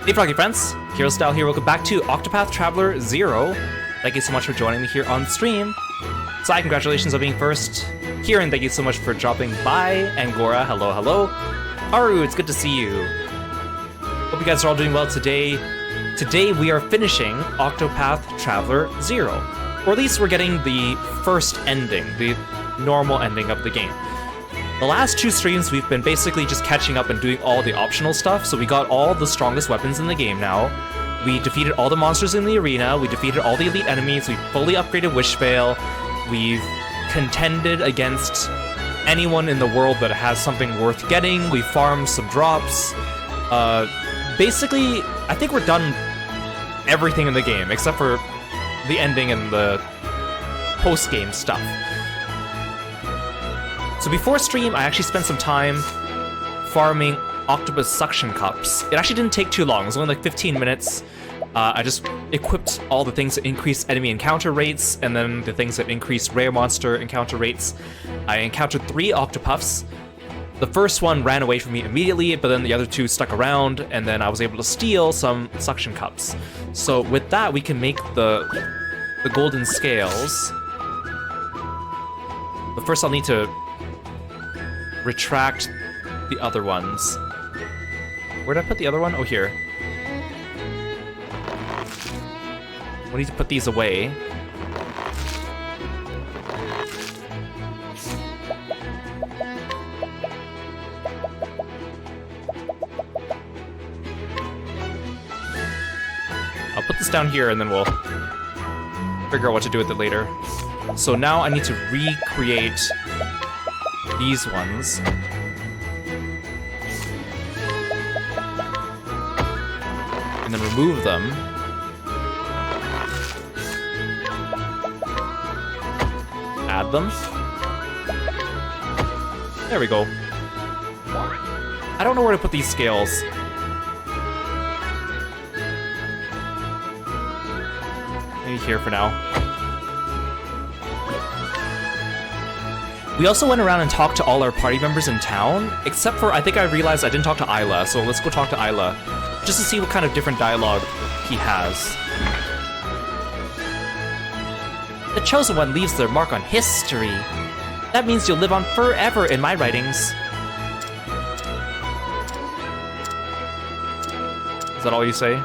Hey Froggy friends, Kirostyle here, welcome back to Octopath Traveler 0. Thank you so much for joining me here on stream. Sai, congratulations on being first. Kieran, thank you so much for dropping by. Angora, hello, hello. Aru, it's good to see you. Hope you guys are all doing well today. Today we are finishing Octopath Traveler 0. Or at least we're getting the first ending, the normal ending of the game. The last two streams, we've been basically just catching up and doing all the optional stuff, so we got all the strongest weapons in the game now. We defeated all the monsters in the arena, we defeated all the elite enemies, we fully upgraded Wishvale, we've contended against anyone in the world that has something worth getting, we farmed some drops. Basically, I think we're done everything in the game, except for the ending and the post-game stuff. So before stream, I actually spent some time farming octopus suction cups. It actually didn't take too long, it was only like 15 minutes. I just equipped all the things that increase enemy encounter rates, and then the things that increase rare monster encounter rates. I encountered 3 octopuffs. The first one ran away from me immediately, but then the other 2 stuck around, and then I was able to steal some suction cups. So with that, we can make the golden scales. But first I'll need to retract the other ones. Where did I put the other one? Oh, here. We need to put these away. I'll put this down here and then we'll figure out what to do with it later. So now I need to recreate these ones. And then remove them. Add them. There we go. I don't know where to put these scales. Maybe here for now. We also went around and talked to all our party members in town, except for, I think I realized I didn't talk to Isla, so let's go talk to Isla, just to see what kind of different dialogue he has. The Chosen One leaves their mark on history. That means you'll live on forever in my writings. Is that all you say?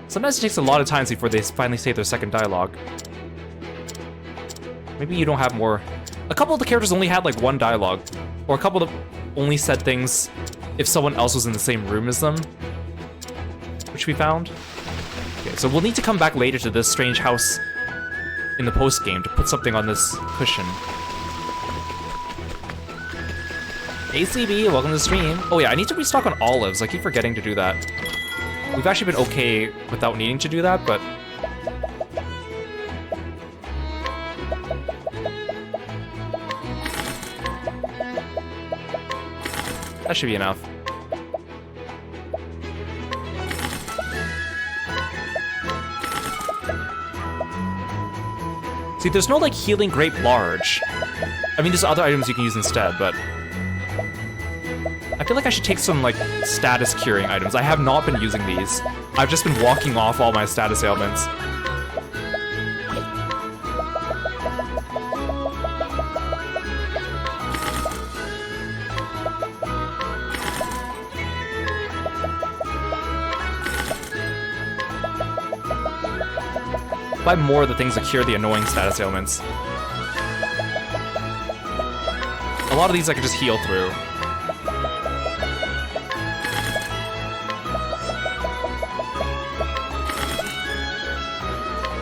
Sometimes it takes a lot of times before they finally say their second dialogue. Maybe you don't have more. A couple of the characters only had like one dialogue, or a couple of them only said things if someone else was in the same room as them, which we found. Okay, so we'll need to come back later to this strange house in the post-game to put something on this cushion. ACB, welcome to the stream. Oh yeah, I need to restock on olives. I keep forgetting to do that. We've actually been okay without needing to do that, but that should be enough. See, there's no, like, healing grape large. I mean, there's other items you can use instead, but I feel like I should take some, like, status curing items. I have not been using these. I've just been walking off all my status ailments. Buy more of the things that cure the annoying status ailments. A lot of these I could just heal through.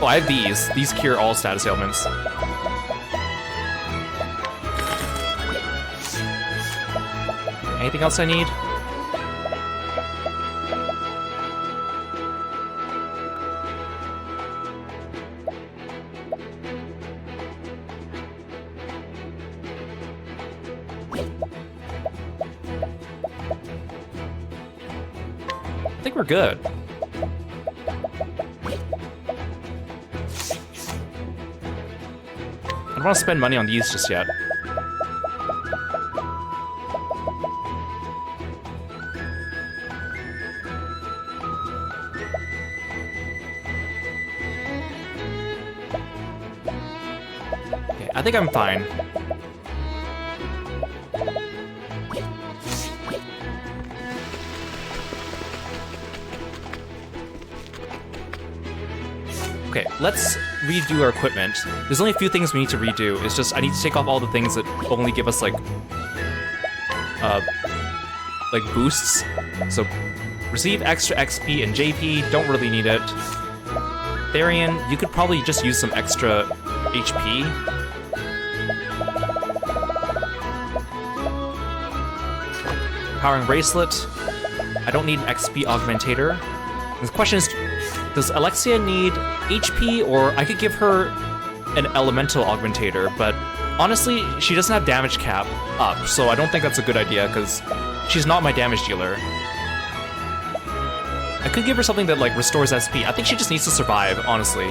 Oh, I have these. These cure all status ailments. Anything else I need? I think we're good. I don't want to spend money on these just yet. I think I'm fine. Okay, let's redo our equipment. There's only a few things we need to redo. It's just I need to take off all the things that only give us like boosts. So receive extra XP and JP, don't really need it. Therian, you could probably just use some extra HP. Powering Bracelet, I don't need an XP augmentator. The question is, does Alexia need HP, or I could give her an elemental augmentator, but honestly, she doesn't have damage cap up, so I don't think that's a good idea, because she's not my damage dealer. I could give her something that, like, restores SP. I think she just needs to survive, honestly.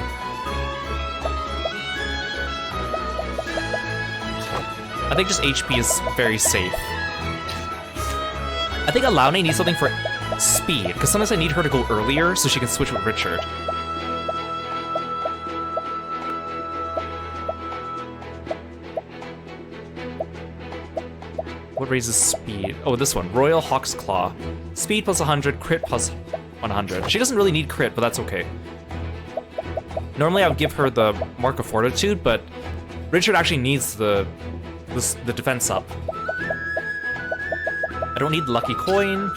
I think just HP is very safe. I think Alaune needs something for speed, because sometimes I need her to go earlier so she can switch with Richard. What raises speed? Oh, this one. Royal Hawk's Claw. Speed plus 100, crit plus 100. She doesn't really need crit, but that's okay. Normally I would give her the Mark of Fortitude, but Richard actually needs the defense up. I don't need Lucky Coin.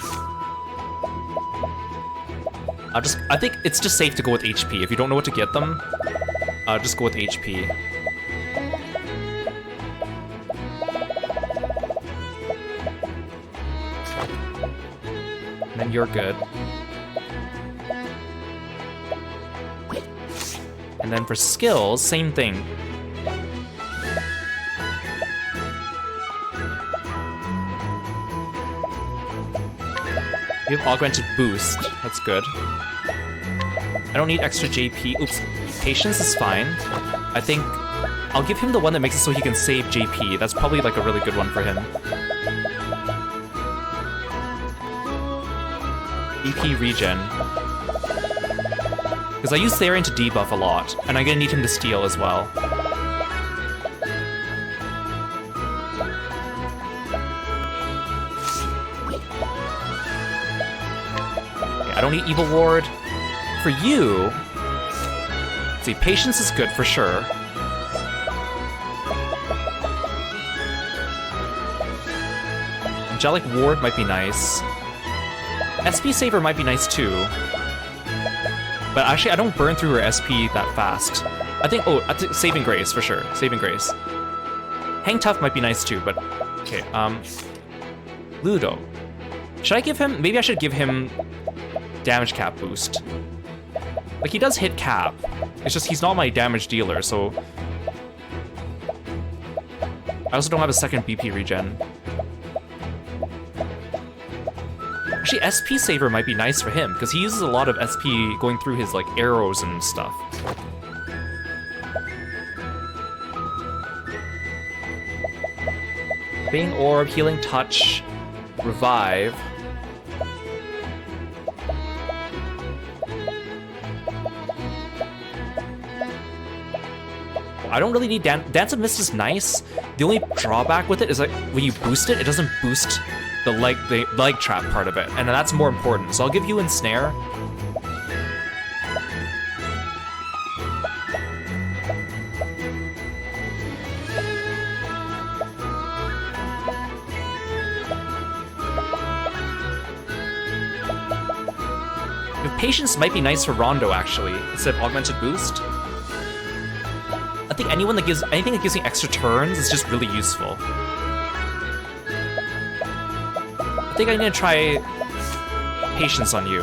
I think it's just safe to go with HP. If you don't know what to get them, just go with HP. And then you're good. And then for skills, same thing. You have augmented boost. That's good. I don't need extra JP. Oops. Patience is fine. I think I'll give him the one that makes it so he can save JP. That's probably like a really good one for him. EP regen. Because I use Therian to debuff a lot, and I'm gonna need him to steal as well. I don't need Evil Ward. For you, let's see, Patience is good for sure. Angelic Ward might be nice. SP Saver might be nice too. But actually, I don't burn through her SP that fast. I think Saving Grace for sure. Saving Grace. Hang Tough might be nice too, but okay. Ludo. Should I give him? Maybe I should give him damage cap boost. Like, he does hit cap. It's just he's not my damage dealer, so I also don't have a second BP regen. Actually, SP Saver might be nice for him, because he uses a lot of SP going through his, like, arrows and stuff. Bane Orb, Healing Touch, Revive. I don't really need Dance of Mist is nice. The only drawback with it is, like, when you boost it, it doesn't boost the leg trap part of it, and that's more important. So I'll give you Ensnare. Patience might be nice for Rondo, actually, instead of Augmented Boost. I think anything that gives me extra turns is just really useful. I think I'm gonna try Patience on you.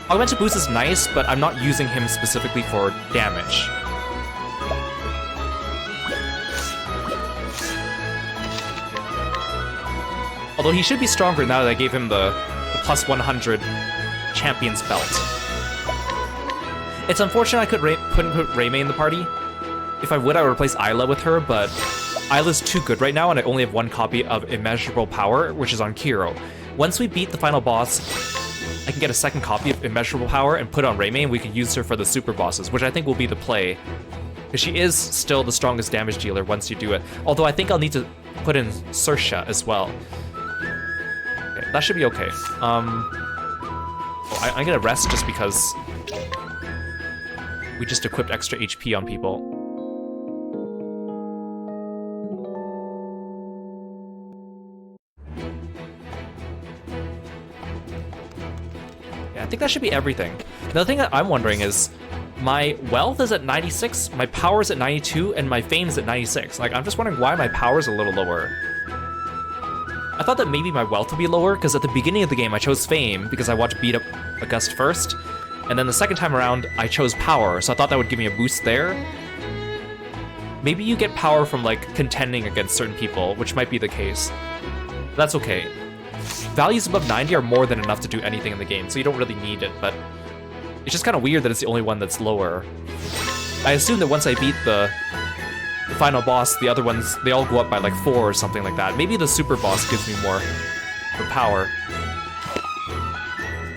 Augmented Boost is nice, but I'm not using him specifically for damage. Although he should be stronger now that I gave him the plus 100 Champion's Belt. It's unfortunate I couldn't put Reimei in the party. If I would, I would replace Isla with her, but Isla's too good right now, and I only have one copy of Immeasurable Power, which is on Kiro. Once we beat the final boss, I can get a second copy of Immeasurable Power and put on Reimei, and we can use her for the super bosses, which I think will be the play. Because she is still the strongest damage dealer once you do it. Although I think I'll need to put in Saoirse as well. Okay, that should be okay. I'm gonna rest just because we just equipped extra HP on people. Yeah, I think that should be everything. The thing that I'm wondering is, my wealth is at 96, my power is at 92, and my fame is at 96. Like, I'm just wondering why my power is a little lower. I thought that maybe my wealth would be lower, because at the beginning of the game I chose fame, because I want to beat up Auguste first, and then the second time around I chose power, so I thought that would give me a boost there. Maybe you get power from, like, contending against certain people, which might be the case. That's okay. Values above 90 are more than enough to do anything in the game, so you don't really need it, but it's just kind of weird that it's the only one that's lower. I assume that once I beat the final boss, the other ones, they all go up by like 4 or something like that. Maybe the super boss gives me more for power.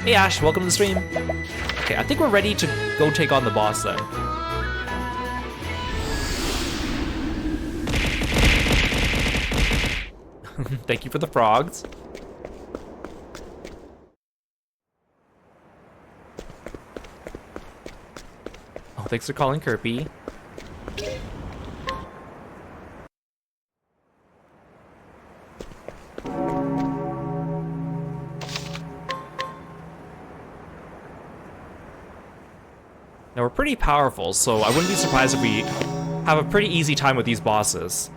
Hey Ash, welcome to the stream. Okay, I think we're ready to go take on the boss then. Thank you for the frogs. Oh, thanks for calling Kirby. Now we're pretty powerful, so I wouldn't be surprised if we have a pretty easy time with these bosses.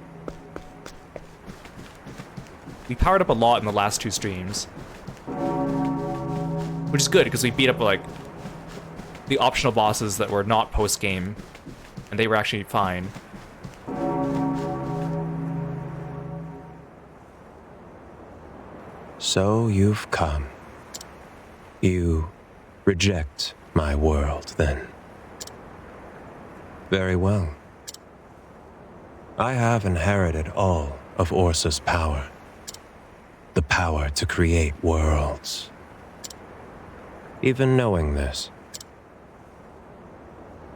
We powered up a lot in the last 2 streams. Which is good, because we beat up, like, the optional bosses that were not post-game, and they were actually fine. So you've come. You reject my world, then. Very well. I have inherited all of Ursa's power. The power to create worlds. Even knowing this,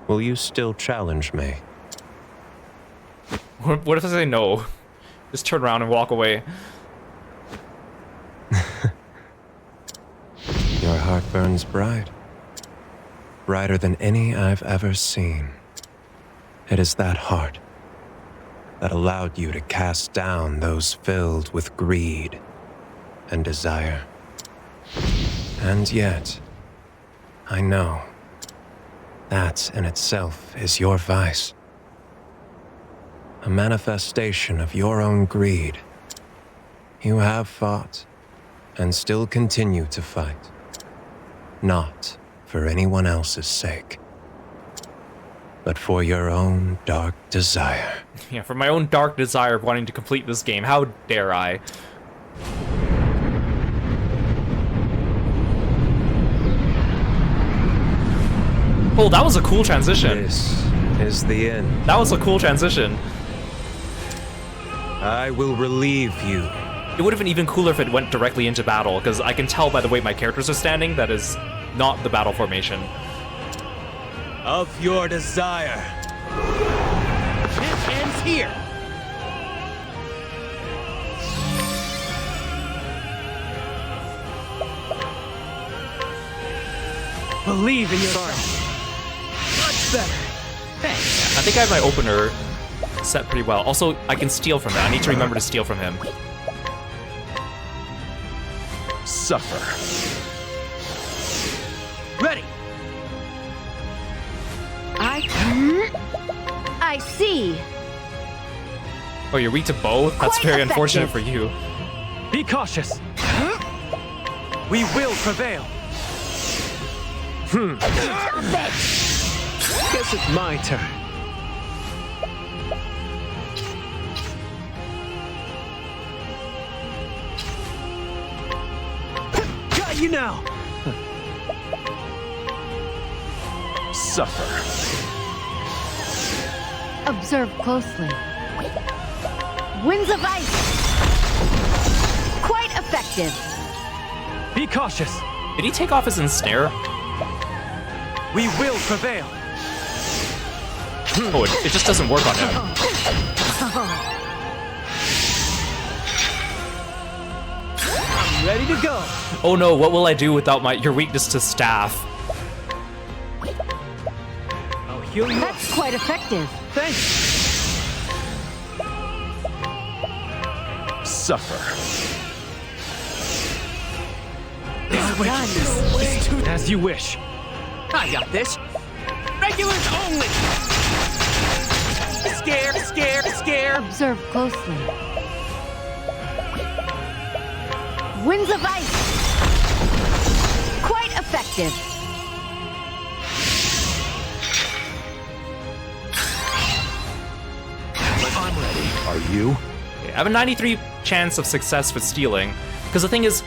will you still challenge me? What if I say no? Just turn around and walk away. Your heart burns bright. Brighter than any I've ever seen. It is that heart that allowed you to cast down those filled with greed and desire. And yet, I know that in itself is your vice. A manifestation of your own greed. You have fought and still continue to fight. Not for anyone else's sake, but for your own dark desire. Yeah, for my own dark desire of wanting to complete this game. How dare I? Oh, that was a cool transition. This is the end. That was a cool transition. I will relieve you. It would have been even cooler if it went directly into battle, because I can tell by the way my characters are standing that is not the battle formation. Of your desire. It ends here. Believe in yourself. Much better. Thanks. I think I have my opener set pretty well. Also, I can steal from him. I need to remember to steal from him. Suffer. Ready. I see. Oh, you're weak to both? That's Quite very effective. unfortunate for you. Be cautious. We will prevail. Stop it! Guess it's my turn. Got you now. Suffer. Observe closely. Winds of ice. Quite effective. Be cautious. Did he take off his ensnare? We will prevail. Oh, it just doesn't work on him. I'm ready to go. Oh no, what will I do without your weakness to staff? I'll heal you up. That's quite effective. Thanks. Suffer. As you wish. I got this. Regulars only. Scare. Observe closely. Winds of ice. Quite effective. I'm ready. Are you? Okay, I have a 93 chance of success with stealing, because the thing is,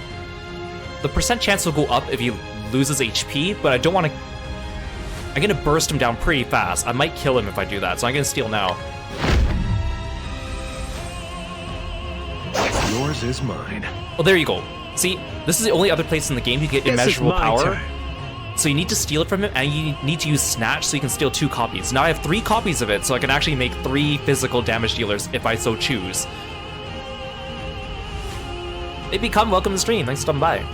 the percent chance will go up if he loses HP, but I don't want to... I'm going to burst him down pretty fast. I might kill him if I do that, so I'm going to steal now. What's yours is mine. Well, there you go. See, this is the only other place in the game you get Guess it's immeasurable my power. turn. So you need to steal it from him, and you need to use Snatch so you can steal 2 copies. Now I have 3 copies of it, so I can actually make 3 physical damage dealers if I so choose. They become welcome to the stream. Thanks for stopping by.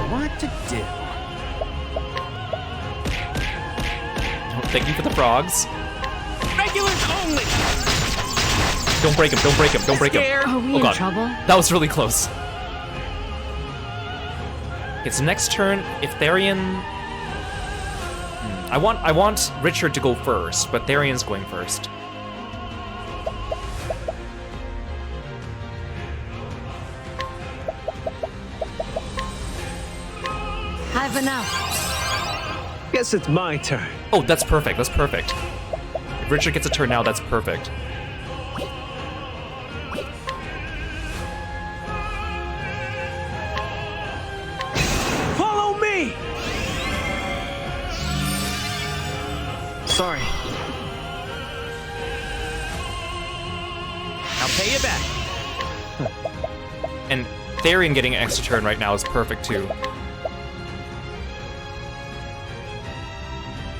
What to do? Thank you for the frogs. Regulars only. Don't break him, don't break him, don't break him. Are we Oh in god, trouble? that was really close. Okay, so next turn, if Therian... I want Richard to go first, but Therian's going first. I've enough. Guess it's my turn. Oh, that's perfect, that's perfect. If Richard gets a turn now, that's perfect. Follow me! Sorry. I'll pay you back. And Therian getting an extra turn right now is perfect too.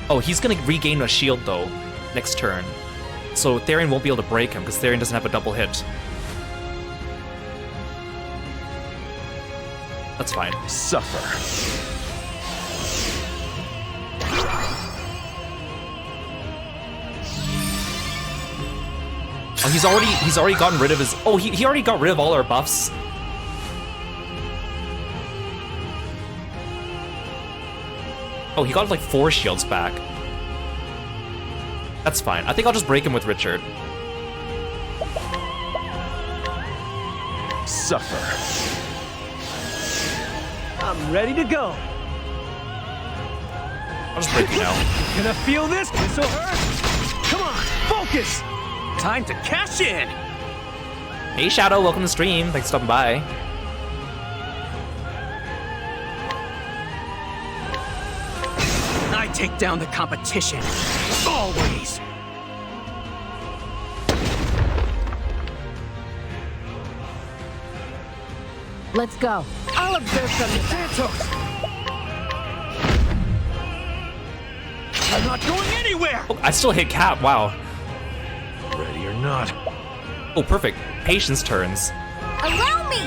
Oh, he's gonna regain a shield though, next turn. So Therian won't be able to break him because Therian doesn't have a double hit. That's fine. Suffer. Oh, he's already gotten rid of his... Oh, he already got rid of all our buffs. Oh, he got like 4 shields back. That's fine. I think I'll just break him with Richard. Suffer. I'm ready to go. I'll just break you now. Gonna feel this? This'll hurt. Come on, focus. Time to cash in. Hey Shadow, welcome to the stream. Thanks for stopping by. I take down the competition. Always. Let's go. I'll observe from the Santos. I'm not going anywhere. Oh, I still hit cap. Wow. Ready or not. Oh, perfect. Patience turns. Allow me!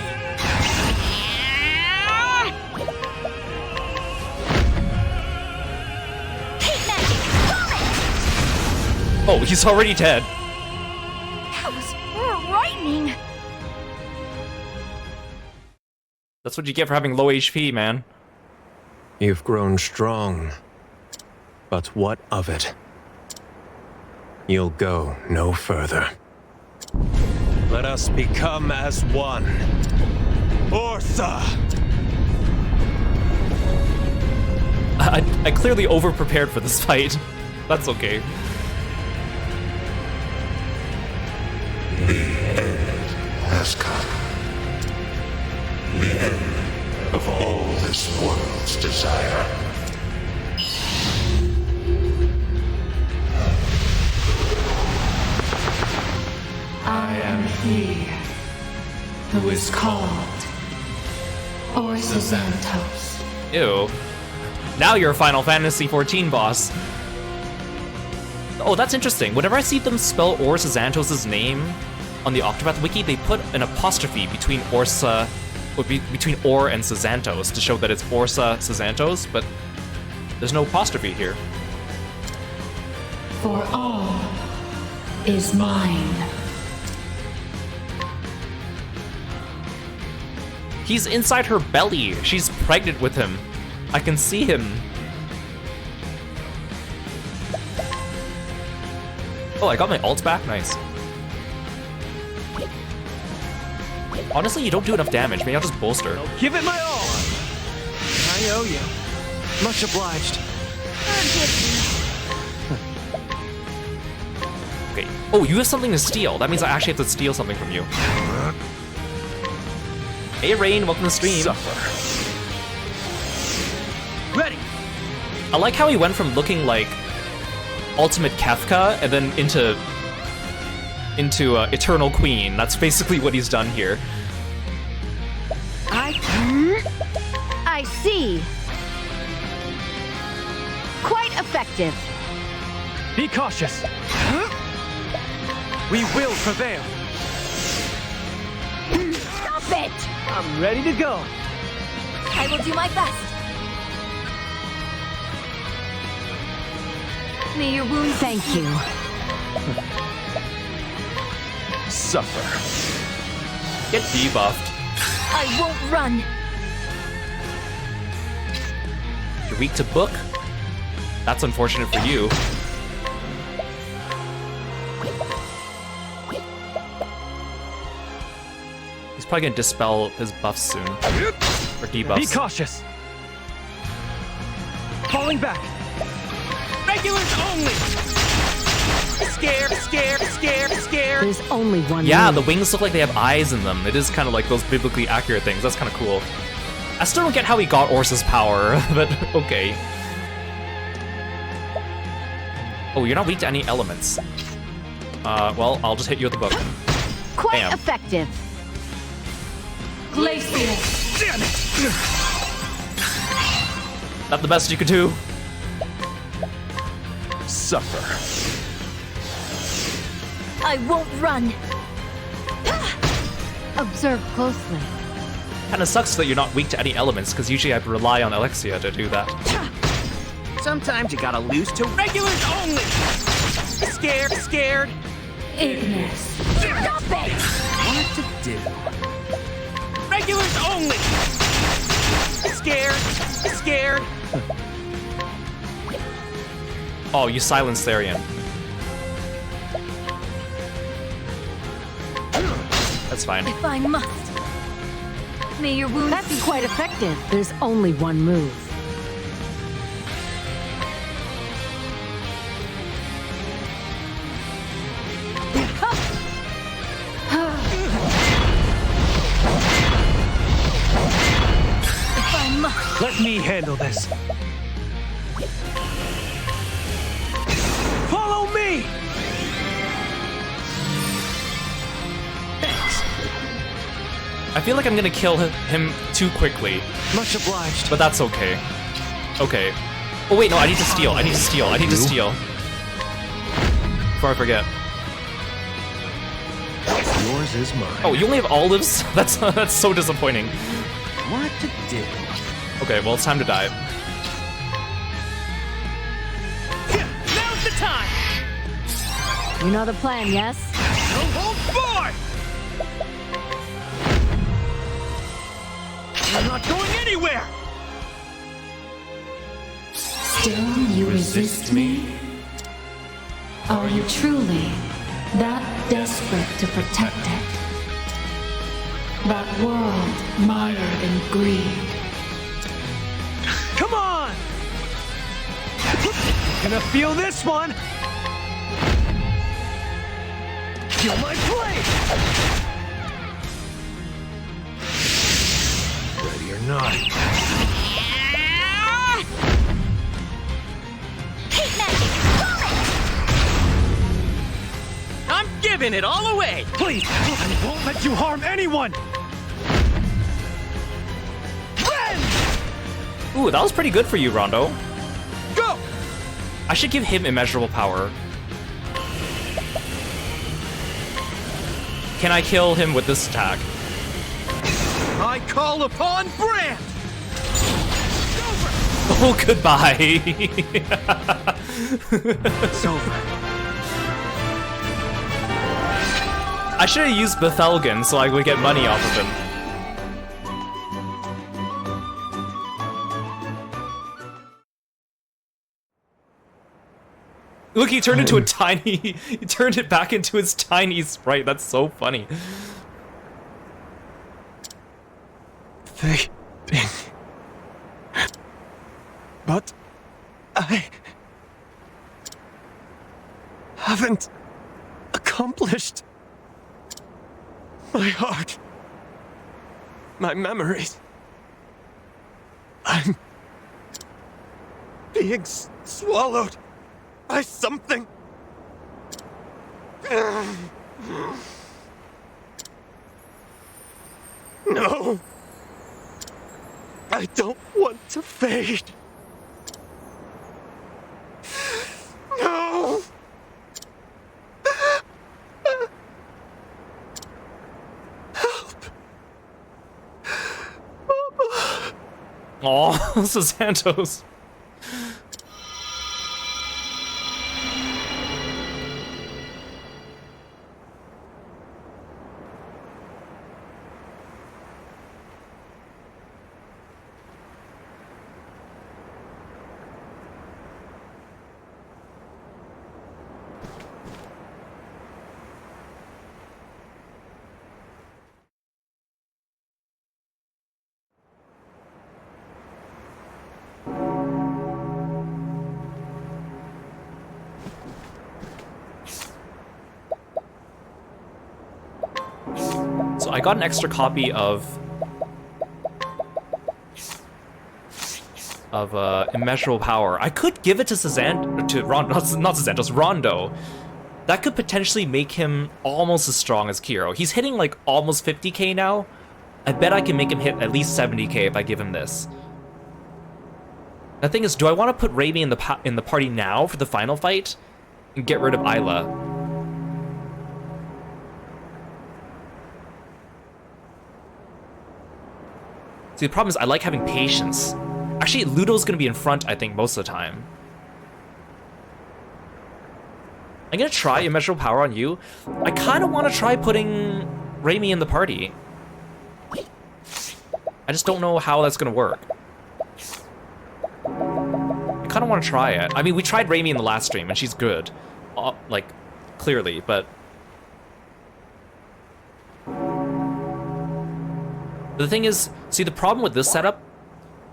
Heat magic! Vomit! Oh, he's already dead. That was frightening. That's what you get for having low HP, man. You've grown strong. But what of it? You'll go no further. Let us become as one. Ortha! I clearly over-prepared for this fight. That's okay. The end has come. The end of all this world's desire. He who is called Xantos. Ew. Now you're a Final Fantasy XIV boss. Oh, that's interesting. Whenever I see them spell Xantos' name on the Octopath wiki, they put an apostrophe between between Or and Xantos to show that it's Orsa Xantos, but there's no apostrophe here. For all is mine. He's inside her belly. She's pregnant with him. I can see him. Oh, I got my ult back? Nice. Honestly, you don't do enough damage. Maybe I'll just bolster. Give it my all. I owe you. Much obliged. Okay. Oh, you have something to steal. That means I actually have to steal something from you. Hey, Rain, welcome to the stream. Suffer. Ready. I like how he went from looking like Ultimate Kefka and then into Eternal Queen. That's basically what he's done here. I see. Quite effective. Be cautious. We will prevail. Stop it! I'm ready to go. I will do my best. May your wounds... Thank you. Suffer. Get debuffed. I won't run. You're weak to book? That's unfortunate for you. He's probably gonna dispel his buffs soon. Or debuffs. Be cautious. Falling back. Regulars only. Scared, scared, scared, scared. There's only one Yeah, move. the wings look like they have eyes in them. It is kind of like those biblically accurate things. That's kind of cool. I still don't get how he got Orsa's power, but okay. Oh, you're not weak to any elements. Well, I'll just hit you with the book. Quite Bam. effective. Glacial. Damn it. Not the best you could do. Suffer. I won't run. Observe closely. Kinda sucks that you're not weak to any elements, because usually I'd rely on Alexia to do that. Sometimes you gotta lose to regulars only. Scared, scared. Ignis. Stop it! What to do? Regulars only. Scared, scared. Oh, you silenced Therian. That's fine. If I must. May your wounds... That's quite effective. There's only one move. If I must. Let me handle this. Follow me. Thanks. I feel like I'm gonna kill him too quickly, Much obliged. but that's okay. Okay. Oh wait, no, I need to steal. I need to steal. I need to steal. Before I forget. Yours is mine. Oh, you only have olives? That's so disappointing. What to do? Okay, well, it's time to die. Now's the time. You know the plan, yes? Don't hold forward. I'm not going anywhere. Still you resist me? Are you truly that desperate to protect it? That world mired in greed. Come on. Gonna feel this one. Feel my blade. Ready or not. I'm giving giving it all away! Please, I won't let you harm anyone! Ooh, that was pretty good for you, Rondo. Go! I should give him immeasurable power. Can I kill him with this attack? I call upon Brand! Oh, goodbye. It's over. I should have used Bethelgen so I would get money off of him. Look, he turned into a tiny... He turned it back into his tiny sprite. That's so funny. But I haven't accomplished my heart, my memories. I'm being swallowed by something. No. I don't want to fade. No. Help. Aw, Santos. So I got an extra copy of immeasurable power. I could give it to Rondo. That could potentially make him almost as strong as Kiro. He's hitting like almost 50k now. I bet I can make him hit at least 70k if I give him this. The thing is, do I want to put Raimi in the party now for the final fight and get rid of Isla? See, the problem is I like having patience. Actually, Ludo's gonna be in front, I think, most of the time. I'm gonna try immeasurable power on you. I kind of want to try putting Raimi in the party. I just don't know how that's gonna work. I kind of want to try it. I mean, we tried Raimi in the last stream, and she's good. Like, clearly, but... The thing is, see, the problem with this setup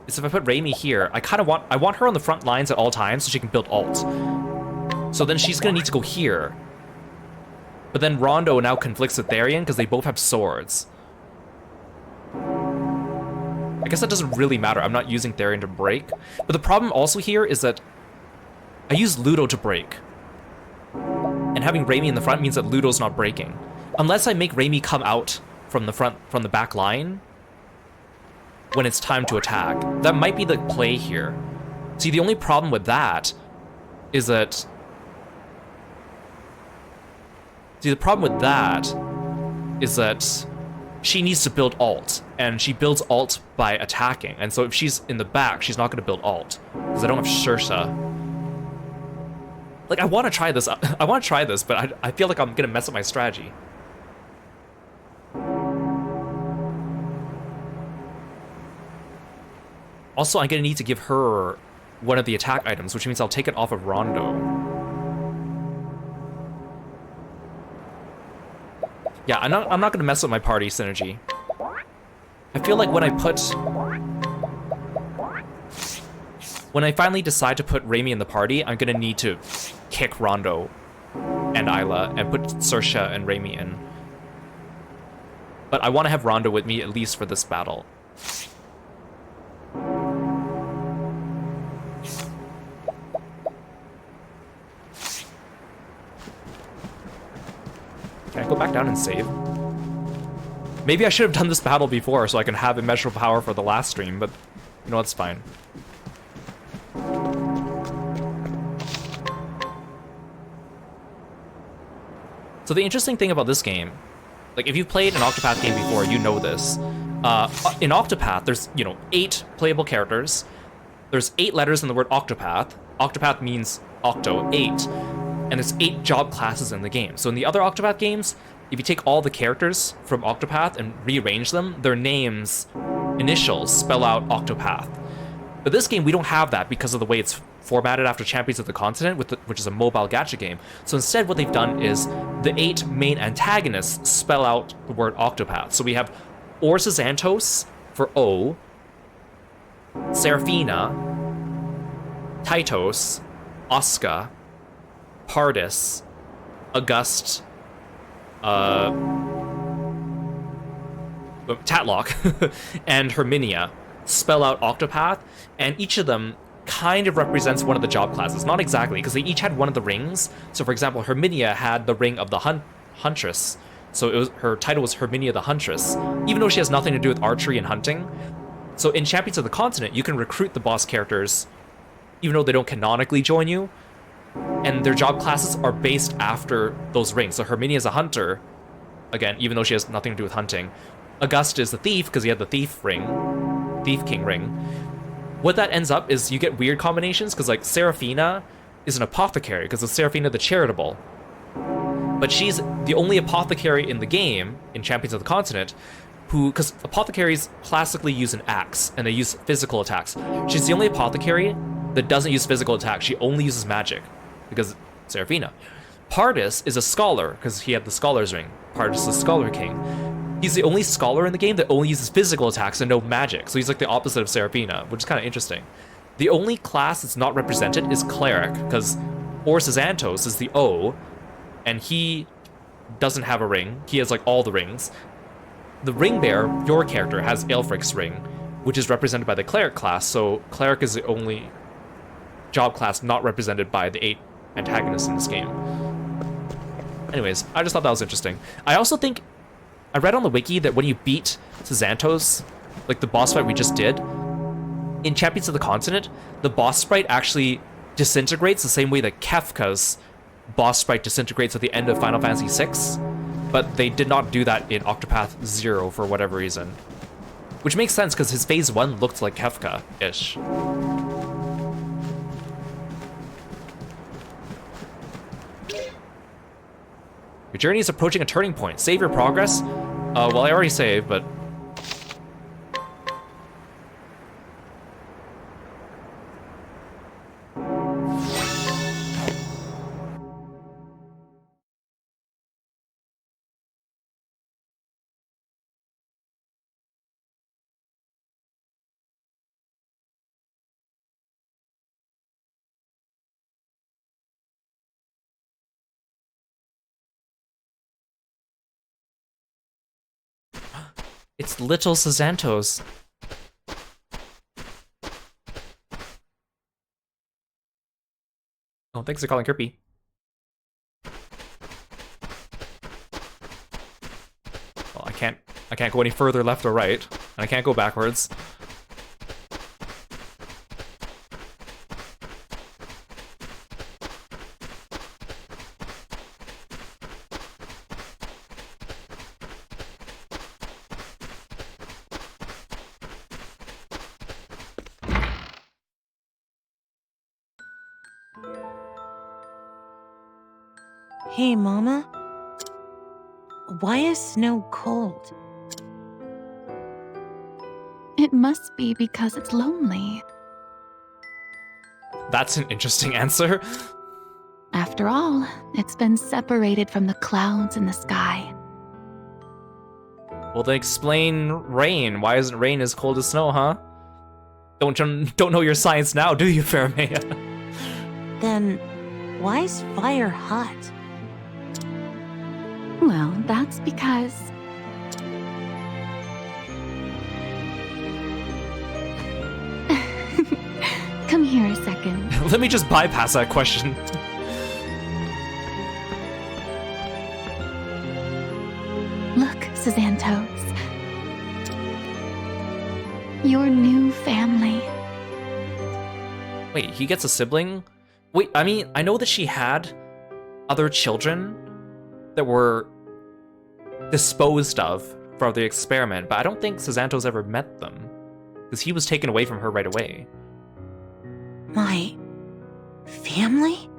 is if I put Raimi here, I want her on the front lines at all times so she can build ult. So then she's gonna need to go here. But then Rondo now conflicts with Therian because they both have swords. I guess that doesn't really matter. I'm not using Therian to break. But the problem also here is that I use Ludo to break. And having Raimi in the front means that Ludo's not breaking. Unless I make Raimi come out from the back line when it's time to attack. That might be the play here. See, the only problem with that is that... See, the problem with that is that she needs to build ult, and she builds ult by attacking. And so if she's in the back, she's not going to build ult, because I don't have Shersha. Like, I want to try this, but I feel like I'm going to mess up my strategy. Also, I'm going to need to give her one of the attack items, which means I'll take it off of Rondo. Yeah, I'm not going to mess up my party synergy. I feel like when I finally decide to put Raimi in the party, I'm going to need to kick Rondo and Isla and put Saoirse and Raimi in. But I want to have Rondo with me at least for this battle. go back down and save? Maybe I should have done this battle before so I can have immeasurable power for the last stream, but you know, it's fine. So the interesting thing about this game, like if you've played an Octopath game before, you know this. In Octopath, there's, 8 playable characters. There's 8 letters in the word Octopath. Octopath means octo, 8. And there's 8 job classes in the game. So in the other Octopath games, if you take all the characters from Octopath and rearrange them, their names, initials, spell out Octopath. But this game, we don't have that because of the way it's formatted after Champions of the Continent, which is a mobile gacha game. So instead, what they've done is the 8 main antagonists spell out the word Octopath. So we have Xantos for O, Seraphina, Titos, Oscar, Pardis, August, Tatlock, and Herminia spell out Octopath, and each of them kind of represents one of the job classes. Not exactly, because they each had one of the rings. So for example, Herminia had the ring of the Huntress. So her title was Herminia the Huntress, even though she has nothing to do with archery and hunting. So in Champions of the Continent, you can recruit the boss characters, even though they don't canonically join you, and their job classes are based after those rings. So Herminia is a hunter, again, even though she has nothing to do with hunting. Auguste is the thief, because he had the thief ring, Thief King ring. What that ends up is you get weird combinations, because like Seraphina is an apothecary, because it's Seraphina the Charitable. But she's the only apothecary in the game, in Champions of the Continent, because apothecaries classically use an axe, and they use physical attacks. She's the only apothecary that doesn't use physical attacks. She only uses magic, because Seraphina. Pardis is a scholar, because he had the Scholar's Ring. Pardis is the Scholar King. He's the only scholar in the game that only uses physical attacks and no magic, so he's like the opposite of Seraphina, which is kind of interesting. The only class that's not represented is Cleric, because Xantos is the O, and he doesn't have a ring. He has like all the rings. The ring bearer, your character, has Aelfric's ring, which is represented by the Cleric class, so Cleric is the only job class not represented by the 8 antagonists in this game. Anyways, I just thought that was interesting. I also think, I read on the wiki that when you beat Xantos, like the boss fight we just did, in Champions of the Continent, the boss sprite actually disintegrates the same way that Kefka's boss sprite disintegrates at the end of Final Fantasy VI, but they did not do that in Octopath 0 for whatever reason. Which makes sense, because his Phase 1 looked like Kefka-ish. Your journey is approaching a turning point. Save your progress. Well, I already saved, but... It's little Xantos. Oh, thanks for calling Kirby. Well, I can't go any further left or right, and I can't go backwards. Hey, Mama. Why is snow cold? It must be because it's lonely. That's an interesting answer. After all, it's been separated from the clouds in the sky. Well, then explain rain. Why isn't rain as cold as snow, huh? Don't know your science now, do you, Faramea? Then, why is fire hot? Well, that's because... Come here a second. Let me just bypass that question. Santos. Your new family. Wait, he gets a sibling? Wait, I mean, I know that she had other children that were disposed of for the experiment, but I don't think Santos ever met them. Because he was taken away from her right away. My family?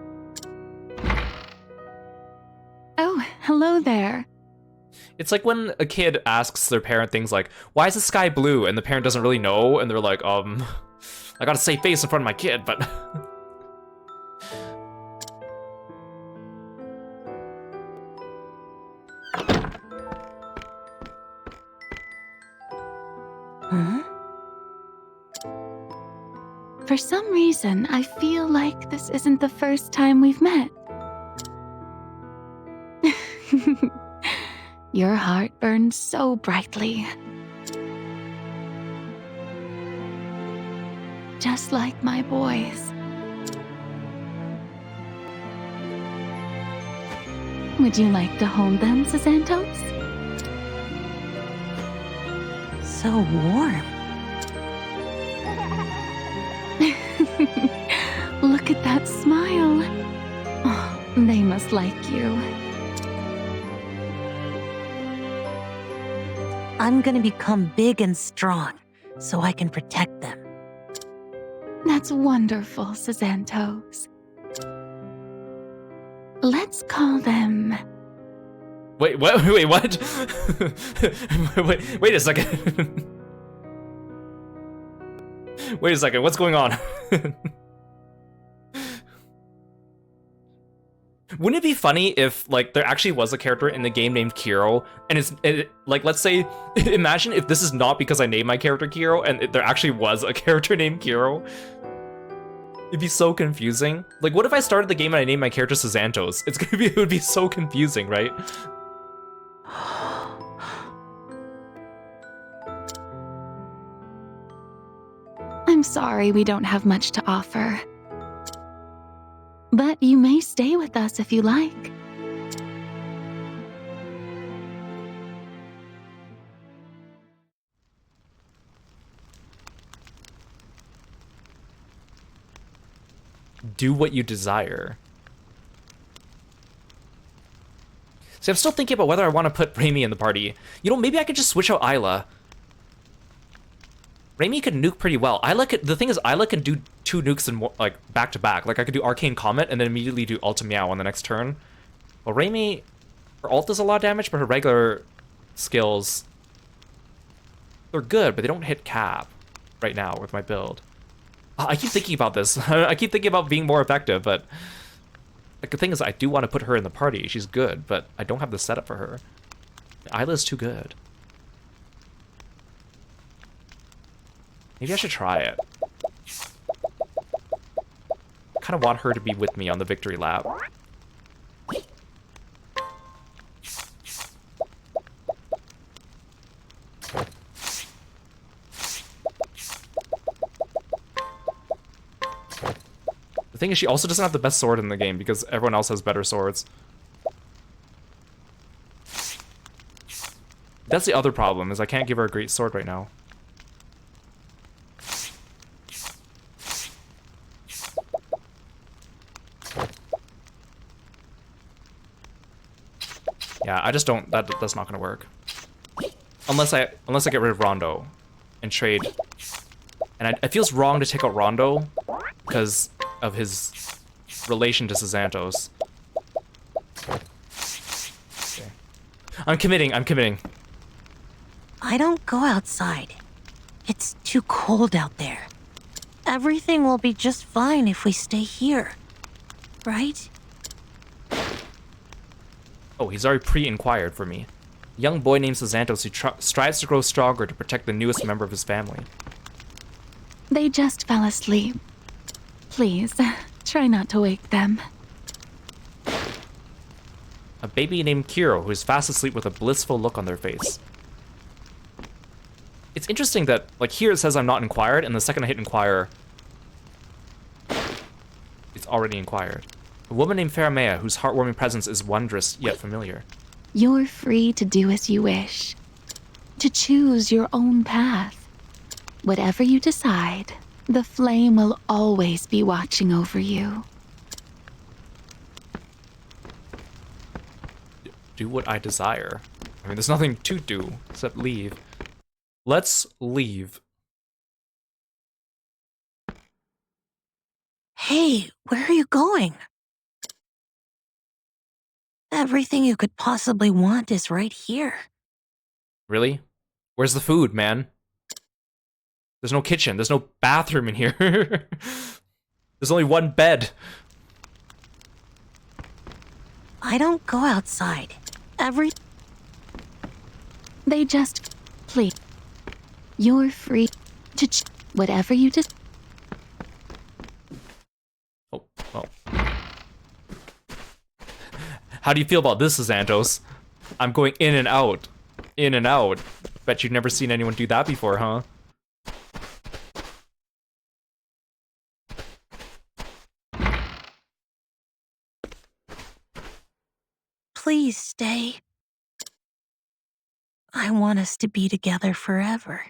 Oh, hello there. It's like when a kid asks their parent things like, why is the sky blue? And the parent doesn't really know, and they're like, I gotta save face in front of my kid, but... Huh? For some reason, I feel like this isn't the first time we've met. Your heart burns so brightly. Just like my boys. Would you like to hold them, Santos? So warm. Look at that smile. Oh, they must like you. I'm gonna become big and strong so I can protect them. That's wonderful, Santos. Let's call them... Wait, what? Wait, what? wait a second. Wait a second, what's going on? Wouldn't it be funny if, like, there actually was a character in the game named Kiro, and like, let's say, imagine if this is not because I named my character Kiro, and there actually was a character named Kiro? It'd be so confusing. Like, what if I started the game and I named my character Santos? It would be so confusing, right? I'm sorry we don't have much to offer. But you may stay with us if you like. Do what you desire. See, I'm still thinking about whether I want to put Raimi in the party. You know, maybe I could just switch out Isla. Raimi could nuke pretty well. The thing is, Isla can do 2 nukes in like back to back. Like I could do Arcane Comet and then immediately do Ulta Meow on the next turn. Well, Raimi, her ult does a lot of damage, but her regular skills, they're good, but they don't hit cap right now with my build. I keep thinking about this. I keep thinking about being more effective, but like the thing is, I do want to put her in the party. She's good, but I don't have the setup for her. Isla's too good. Maybe I should try it. I kind of want her to be with me on the victory lap. The thing is, she also doesn't have the best sword in the game because everyone else has better swords. That's the other problem, is I can't give her a great sword right now. Yeah, I just don't. That's not gonna work. Unless I get rid of Rondo and trade. And it feels wrong to take out Rondo because of his relation to Santos. Okay. I'm committing. I don't go outside. It's too cold out there. Everything will be just fine if we stay here. Right? Oh, he's already pre-inquired for me. A young boy named Santos who strives to grow stronger to protect the newest member of his family. They just fell asleep. Please, try not to wake them. A baby named Kiro who is fast asleep with a blissful look on their face. It's interesting that, like, here it says I'm not inquired, and the second I hit inquire, it's already inquired. A woman named Faramea, whose heartwarming presence is wondrous yet familiar. You're free to do as you wish, to choose your own path. Whatever you decide, the flame will always be watching over you. Do what I desire. I mean, there's nothing to do except leave. Let's leave. Hey, where are you going? Everything you could possibly want is right here. Really? Where's the food, man? There's no kitchen. There's no bathroom in here. There's only one bed. I don't go outside. They just... Please. You're free to whatever you just... Oh, well. How do you feel about this, Xantos? I'm going in and out. In and out. Bet you've never seen anyone do that before, huh? Please stay. I want us to be together forever.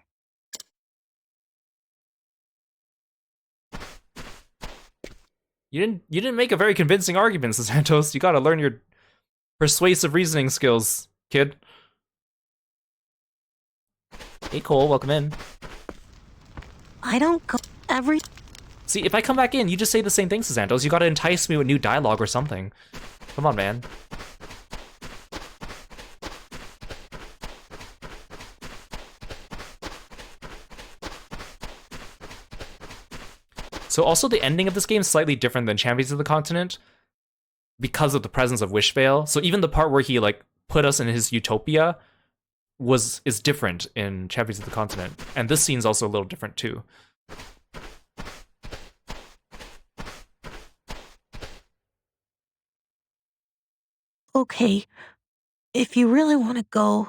You didn't make a very convincing argument, Santos. You gotta learn your persuasive reasoning skills, kid. Hey Cole, welcome in. I don't go See, if I come back in, you just say the same thing, Santos. You gotta entice me with new dialogue or something. Come on, man. So also the ending of this game is slightly different than Champions of the Continent because of the presence of Wishvale. So even the part where he like put us in his utopia is different in Champions of the Continent. And this scene's also a little different too. Okay, if you really want to go,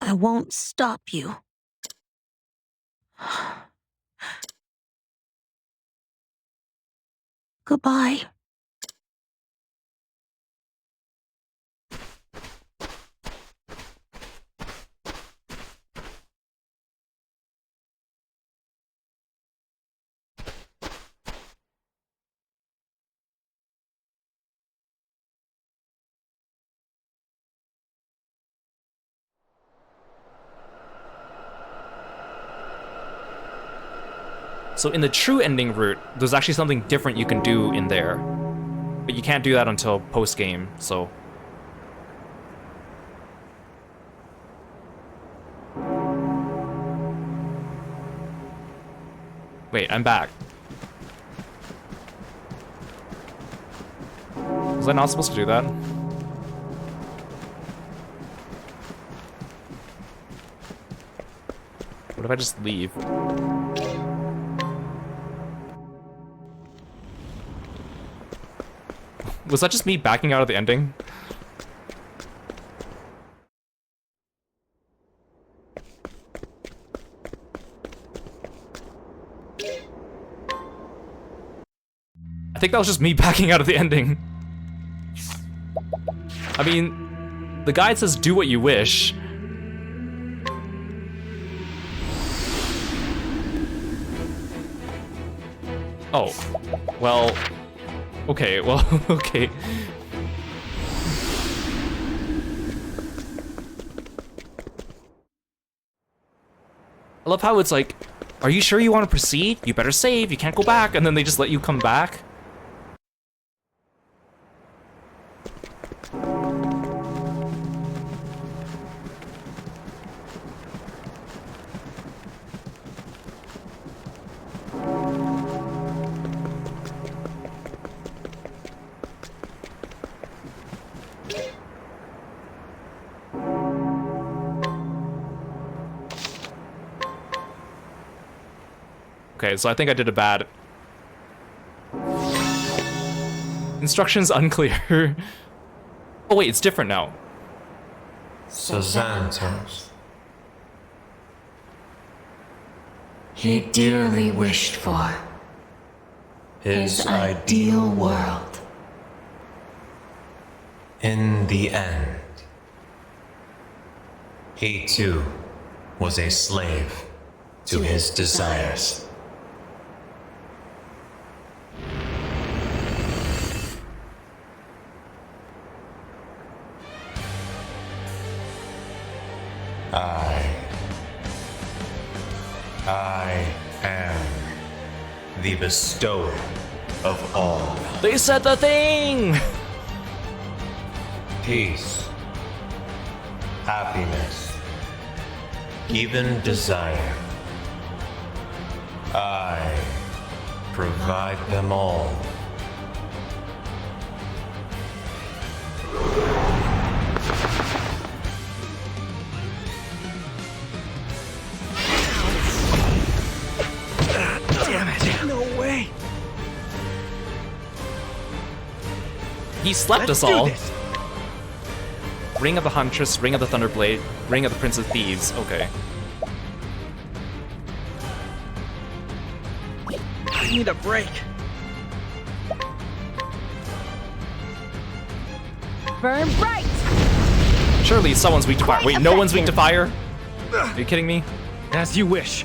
I won't stop you. Goodbye. So in the true ending route, there's actually something different you can do in there. But you can't do that until post-game, so... Wait, I'm back. Was I not supposed to do that? What if I just leave? Was that just me backing out of the ending? I think that was just me backing out of the ending. I mean, the guide says do what you wish. Oh, well... Okay, well, okay. I love how it's like, are you sure you want to proceed? You better save, you can't go back, and then they just let you come back. Okay, so I think I did a bad... Instructions unclear. Oh wait, it's different now. So Xantos. He dearly wished for his ideal world. In the end, He too was a slave to his desires. I am the bestower of all. They said the thing! Peace, happiness, even desire. I provide them all. Damn it! No way! He slept Let's us all. do this. Ring of the Huntress, Ring of the Thunderblade, Ring of the Prince of Thieves. Okay. I need a break. Burn bright! Surely someone's weak to fire. Wait, no one's weak to fire? Are you kidding me? As you wish.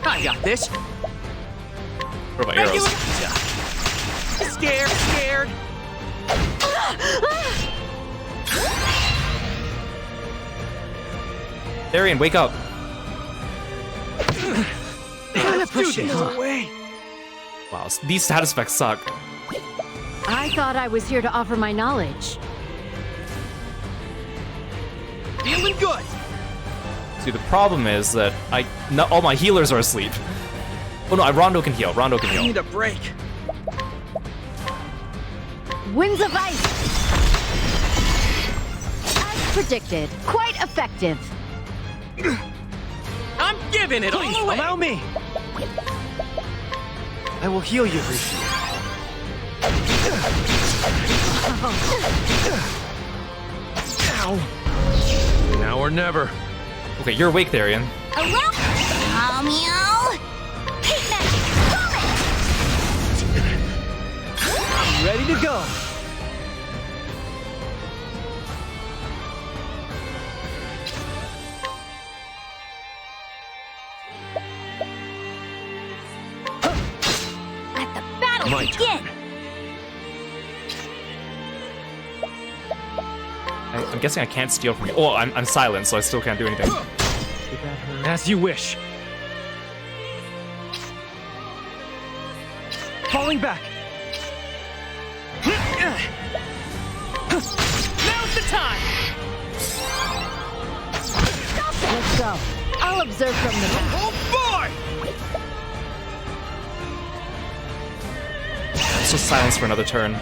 I got this. What about Regular. arrows? Scared. Darian, wake up. Let's do this. No way. Wow, these status effects suck. I thought I was here to offer my knowledge. Feeling good. See, the problem is that all my healers are asleep. Oh no, Rondo can heal. Rondo can I heal. need a break. Winds of ice! As predicted, quite effective. I'm giving it Please, all away. allow me. I will heal you, Rishi. Ow. Now or never. Okay, you're awake, Darian. Ready to go. Let the battle My begin! I'm guessing I can't steal from you. Oh, I'm silent, so I still can't do anything. As you wish. Falling back. Now's the time. Let's go. I'll observe from the back. Oh boy! Let's just silence for another turn.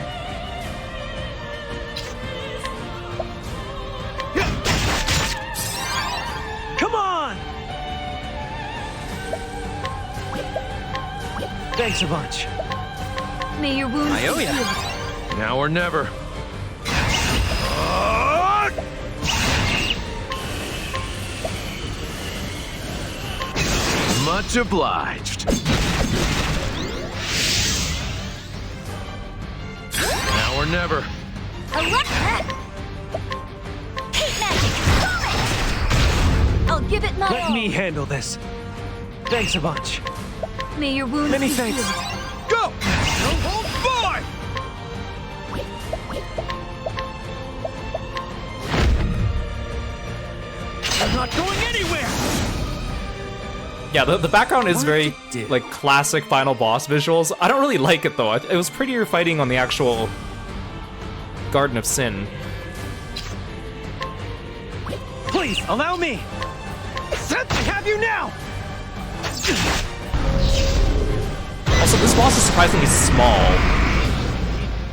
Come on! Thanks a bunch. May your wounds I owe ya. be healed. Now or never. Much obliged. Now or never. I'll give it my Let all. me handle this. Thanks a bunch. May your wounds Many be thanks. healed. Go! Oh boy! I'm not going anywhere. Yeah, the background is What very, to do? like, classic final boss visuals. I don't really like it, though. It was prettier fighting on the actual Garden of Sin. Please, allow me. I have you now. Also, this boss is surprisingly small.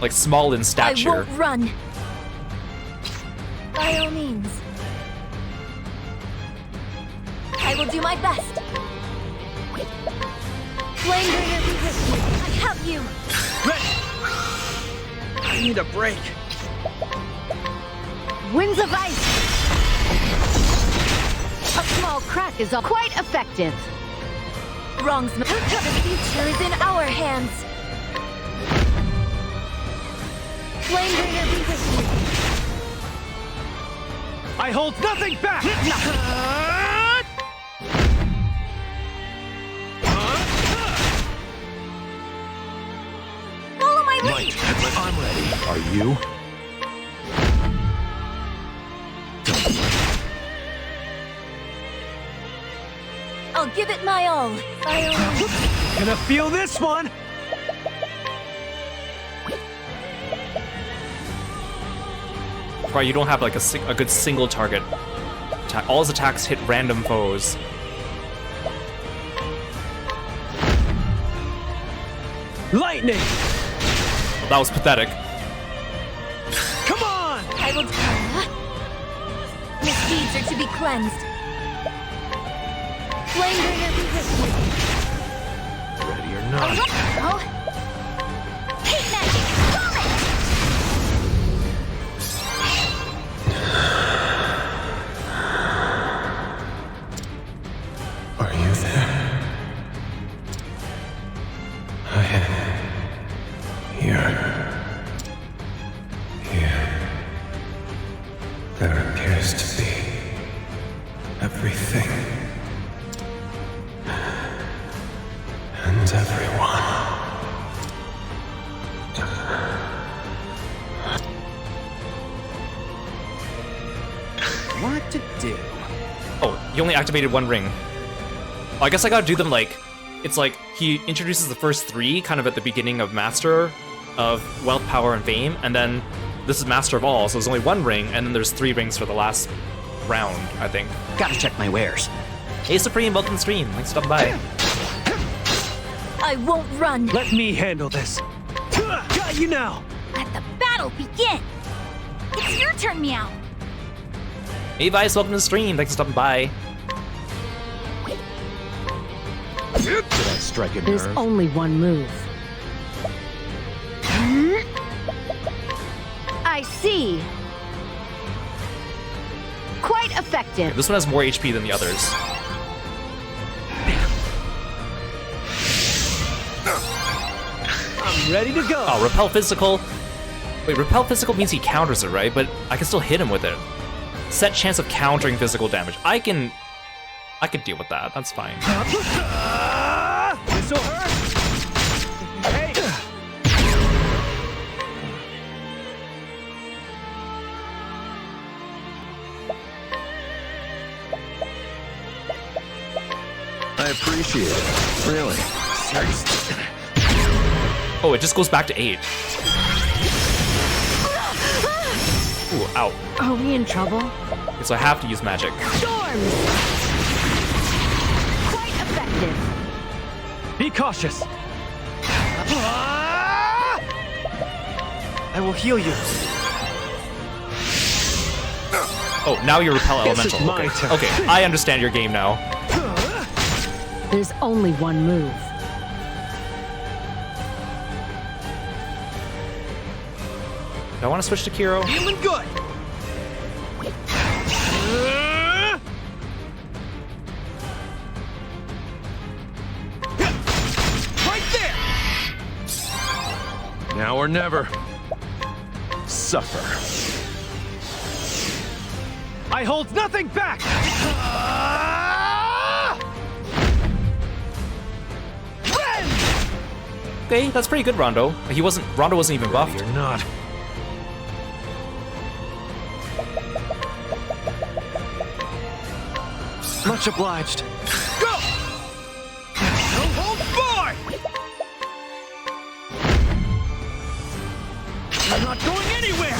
Like, small in I stature. won't run. By all means. I will do my best. Flamebringer be with you. I have you. Ready. I need a break. Winds of ice! A small crack is quite effective. Wrong's the future is in our hands. Flamebringer be with I hold nothing back! Follow my lead! I'm ready. Are you? I'll give it my all. Gonna feel this one! Right, you don't have like a good single target attack. All his attacks hit random foes. Lightning! Well, that was pathetic. Come on! I will misdeeds are to be cleansed. Flame bringer be with you. Ready or not. Oh. Heat magic! Vomit! Are you there? I am here. Here. There appears to be everything. And everyone. What to do? Oh, you only activated one ring. Oh, I guess I gotta do them like... It's like he introduces the first three kind of at the beginning of Master of Wealth, Power, and Fame, and then this is Master of All, so there's only one ring, and then there's 3 rings for the last round, I think. Gotta check my wares. Hey Supreme, welcome to the stream. Thanks for stopping by. I won't run. Let me handle this. Got you now! Let the battle begin. It's your turn, Meow. Hey Vice, welcome to the stream. Thanks for stopping by. Did I strike a nerve? There's only one move. I see. Quite effective. This one has more HP than the others. I'm ready to go! Oh, Repel Physical. Wait, Repel Physical means he counters it, right? But I can still hit him with it. Set chance of countering physical damage. I can deal with that. That's fine. This'll hurt! Hey! I appreciate it. Really. Seriously. Oh, it just goes back to 8. Ooh, ow. Are we in trouble? Okay, so I have to use magic. Storms! Quite effective. Be cautious. I will heal you. Oh, now you repel Guess it's elemental. my Okay. turn. Okay, I understand your game now. There's only one move. Do I want to switch to Kiro? Feeling good. Right there. Now or never. Suffer. I hold nothing back. Okay, that's pretty good, Rondo. Rondo wasn't even buffed. You're not. Much obliged. Go! No hold barred! I'm not going anywhere!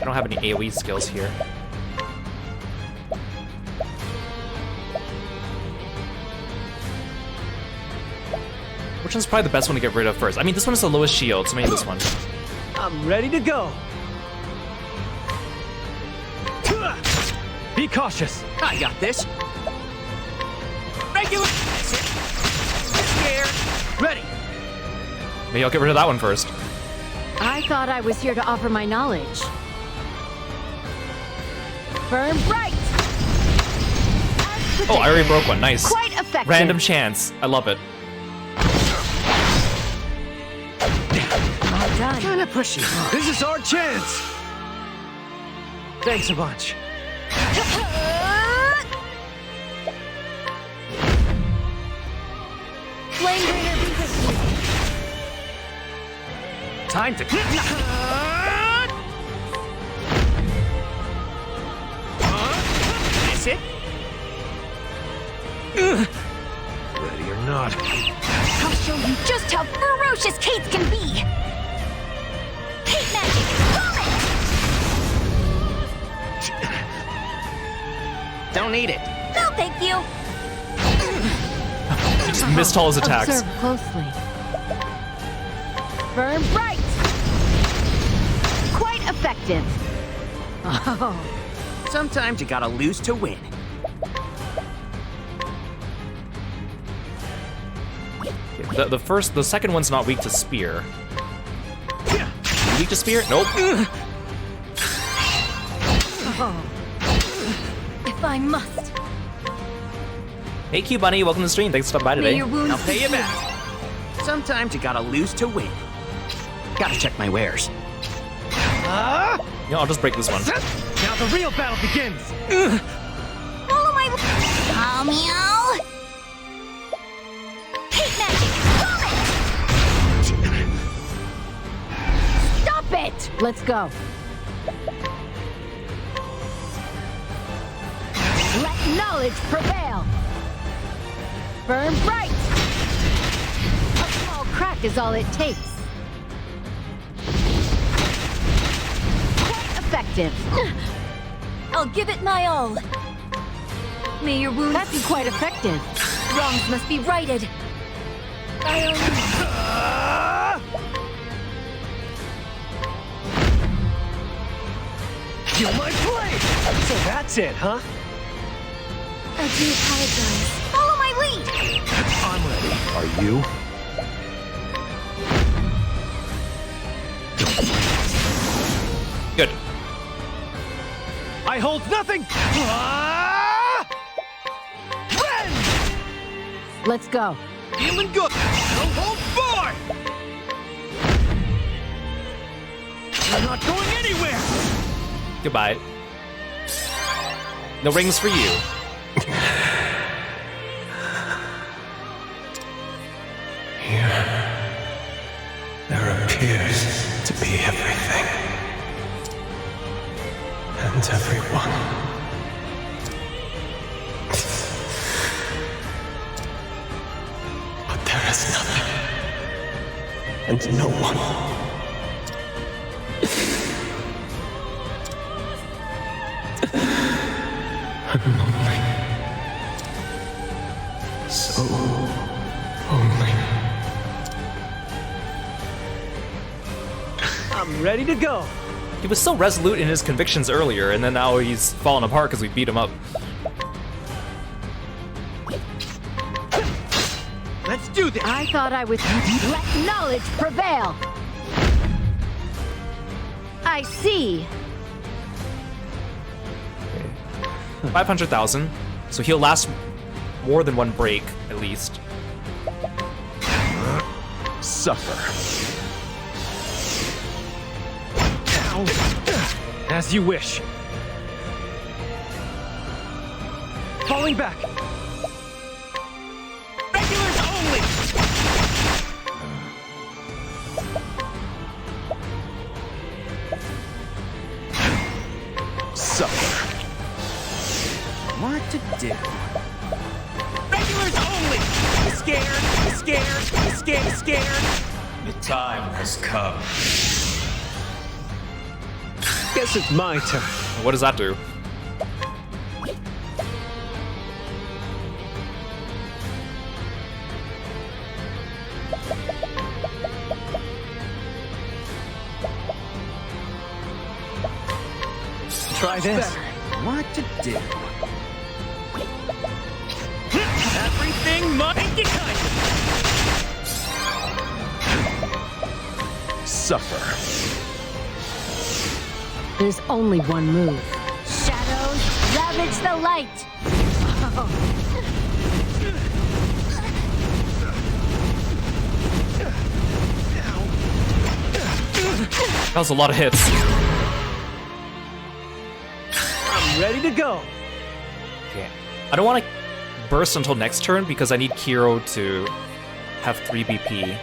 I don't have any AoE skills here. Which one's probably the best one to get rid of first? I mean, this one is the lowest shield, so maybe this one. I'm ready to go. Be cautious. I got this. Regular. Scared. Ready. Maybe I'll get rid of that one first. I thought I was here to offer my knowledge. Burn bright. Oh, I already broke one. Nice. Quite effective. Random chance. I love it. Well done. Kinda pushy. This is our chance. Thanks a bunch. Flame Greater be with you. Time to... Miss it? Ready or not. I'll show you just how ferocious Kate can be. Kate magic, vomit! Don't need it. No, thank you. Just missed all his attacks. Observe closely. Burn bright. Quite effective. Oh, Sometimes you gotta lose to win. The second one's not weak to spear. Weak to spear? Nope. If I must. Hey, Q Bunny, welcome to the stream. Thanks for stopping by May today. your wounds I'll pay you be back. Sometimes you gotta lose to win. Gotta check my wares. Yeah, I'll just break this one. Now the real battle begins. Follow my... Meow. Hate magic, vomit! Stop it! let's go. Let knowledge prevail. Burn bright. A small crack is all it takes. Quite effective. I'll give it my all. May your wounds That's be quite effective. wrongs must be righted. Feel my blade! So that's it, huh? I do apologize. Follow my lead. I'm ready. Are you? Good. I hold nothing! Ren! Let's go. Feeling good! Don't hold bar! We're not going anywhere! Goodbye. No rings for you. Here, there appears to be everything. And everyone. But there is nothing. And no one. I'm lonely. So lonely. I'm ready to go. He was so resolute in his convictions earlier, and then now he's falling apart because we beat him up. Let's do this! I thought I was... Let knowledge prevail. I see. 500,000. So he'll last more than one break, at least. Suffer. As you wish. Falling back. Regulars only! Suffer. What to do? Regulars only! Scared, scared, scared, scared. The time has come. Guess it's my turn. What does that do? Try this. What to do? Everything must be kind. Suffer. There's only one move. Shadow Ravage the light! That was a lot of hits. I'm ready to go. Okay. I don't want to burst until next turn because I need Kiro to have 3 BP.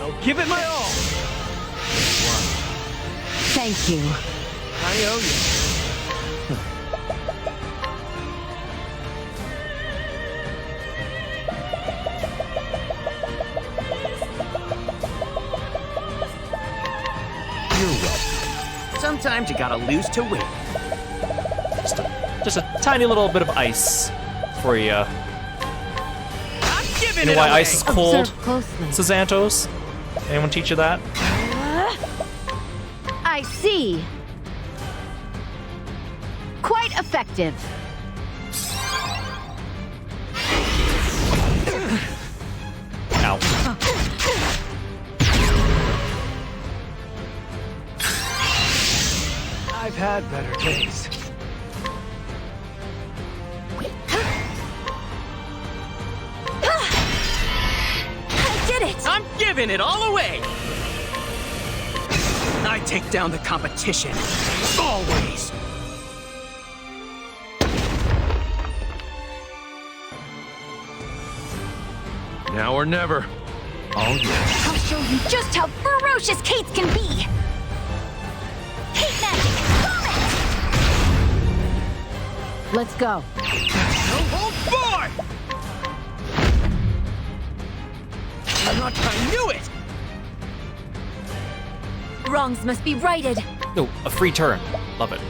I'll give it my all. Thank you. I owe you. You're welcome. Sometimes you gotta lose to win. Just a tiny little bit of ice for you. I'm giving You know it why away. ice is cold, Observe closely. Sazantos? Anyone teach you that? I see. Quite effective. Ow. I've had better days. I did it! I'm giving it all away. I take down the competition. Always. Now or never. All yours. I'll show you just how ferocious Kates can be. Hate magic, vomit! Let's go. No hold bar! I knew it! Wrongs must be righted. No, a free turn. Love it.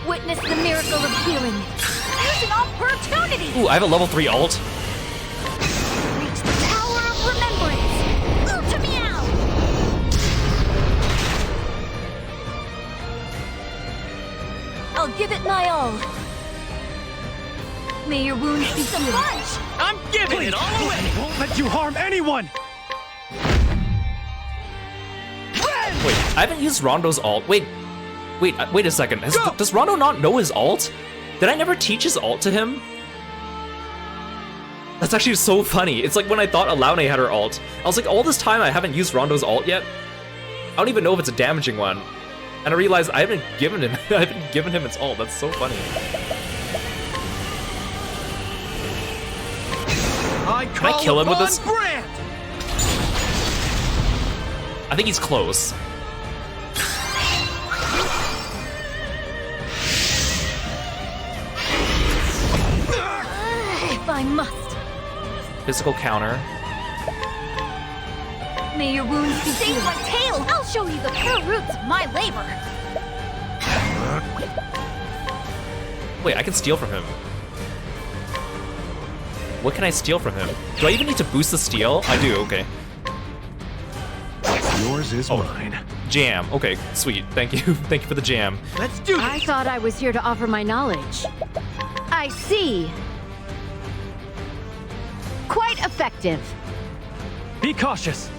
Witness the miracle of healing. There's an opportunity! Ooh, I have a level 3 alt. Reach the power of remembrance! Ultimeow! I'll give it my all. May your wounds be healed. I'm giving it all away! I won't let you harm anyone! Wait, I haven't used Rondo's alt. Wait a second. Does Rondo not know his alt? Did I never teach his alt to him? That's actually so funny. It's like when I thought Alaune had her alt. I was like, all this time I haven't used Rondo's alt yet? I don't even know if it's a damaging one. And I realized I haven't given him its alt. That's so funny. Can I kill him with this? Brand. I think he's close. If I must. Physical counter. May your wounds be Save healed. my tail! I'll show you the pure roots of my labor! Wait, I can steal from him. What can I steal from him? Do I even need to boost the steal? I do, okay. What's yours is mine. Jam. Okay, sweet. Thank you. Thank you for the jam. Let's do this. I thought I was here to offer my knowledge. I see. Quite effective. Be cautious.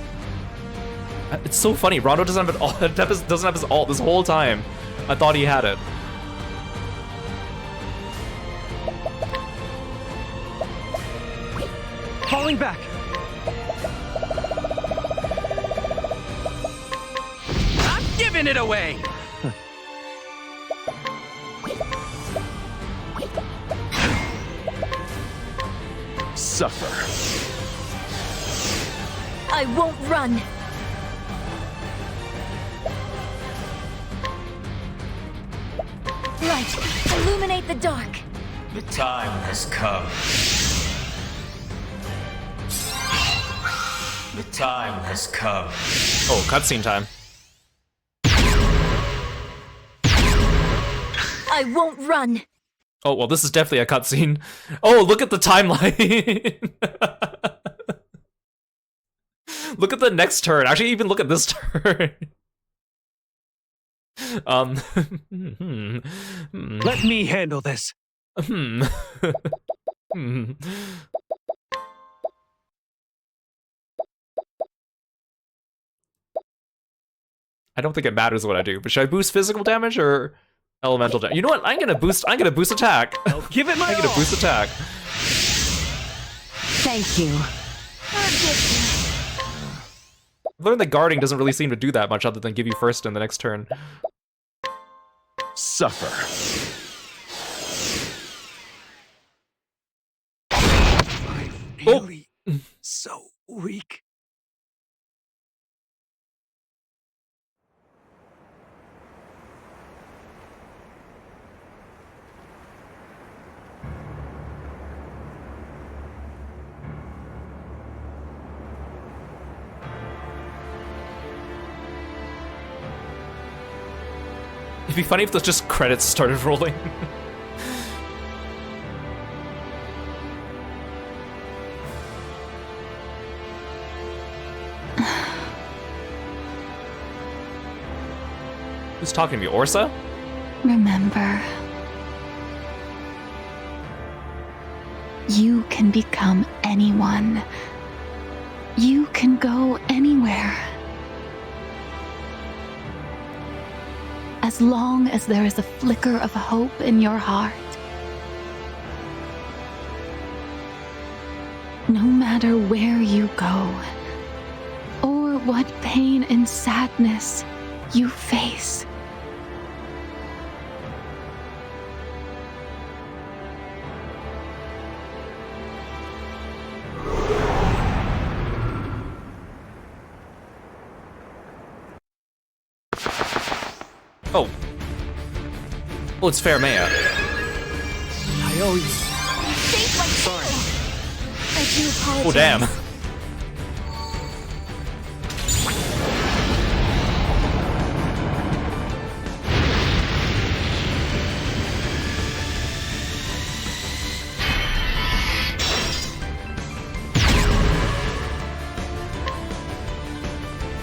It's so funny. Rondo doesn't have doesn't have his alt this whole time. I thought he had it. Falling back. I'm giving it away. Suffer. I won't run. Light, illuminate the dark. The time has come. The time has come. Oh, cutscene time. I won't run. Oh, well, this is definitely a cutscene. Oh, look at the timeline. Look at the next turn. Actually, even look at this turn. Let me handle this. I don't think it matters what I do, but should I boost physical damage or elemental damage? You know what? I'm gonna boost attack. Give it my I'm gonna all. boost attack. Thank you. I've learned that guarding doesn't really seem to do that much other than give you first in the next turn. Suffer. Really so weak. It'd be funny if those just credits started rolling. Who's talking to me, Orsa? Remember, you can become anyone. You can go anywhere. As long as there is a flicker of hope in your heart. No matter where you go, or what pain and sadness you face. Oh. Oh, it's Fairmea. I owe you. Sorry. I do apologize. Oh, damn.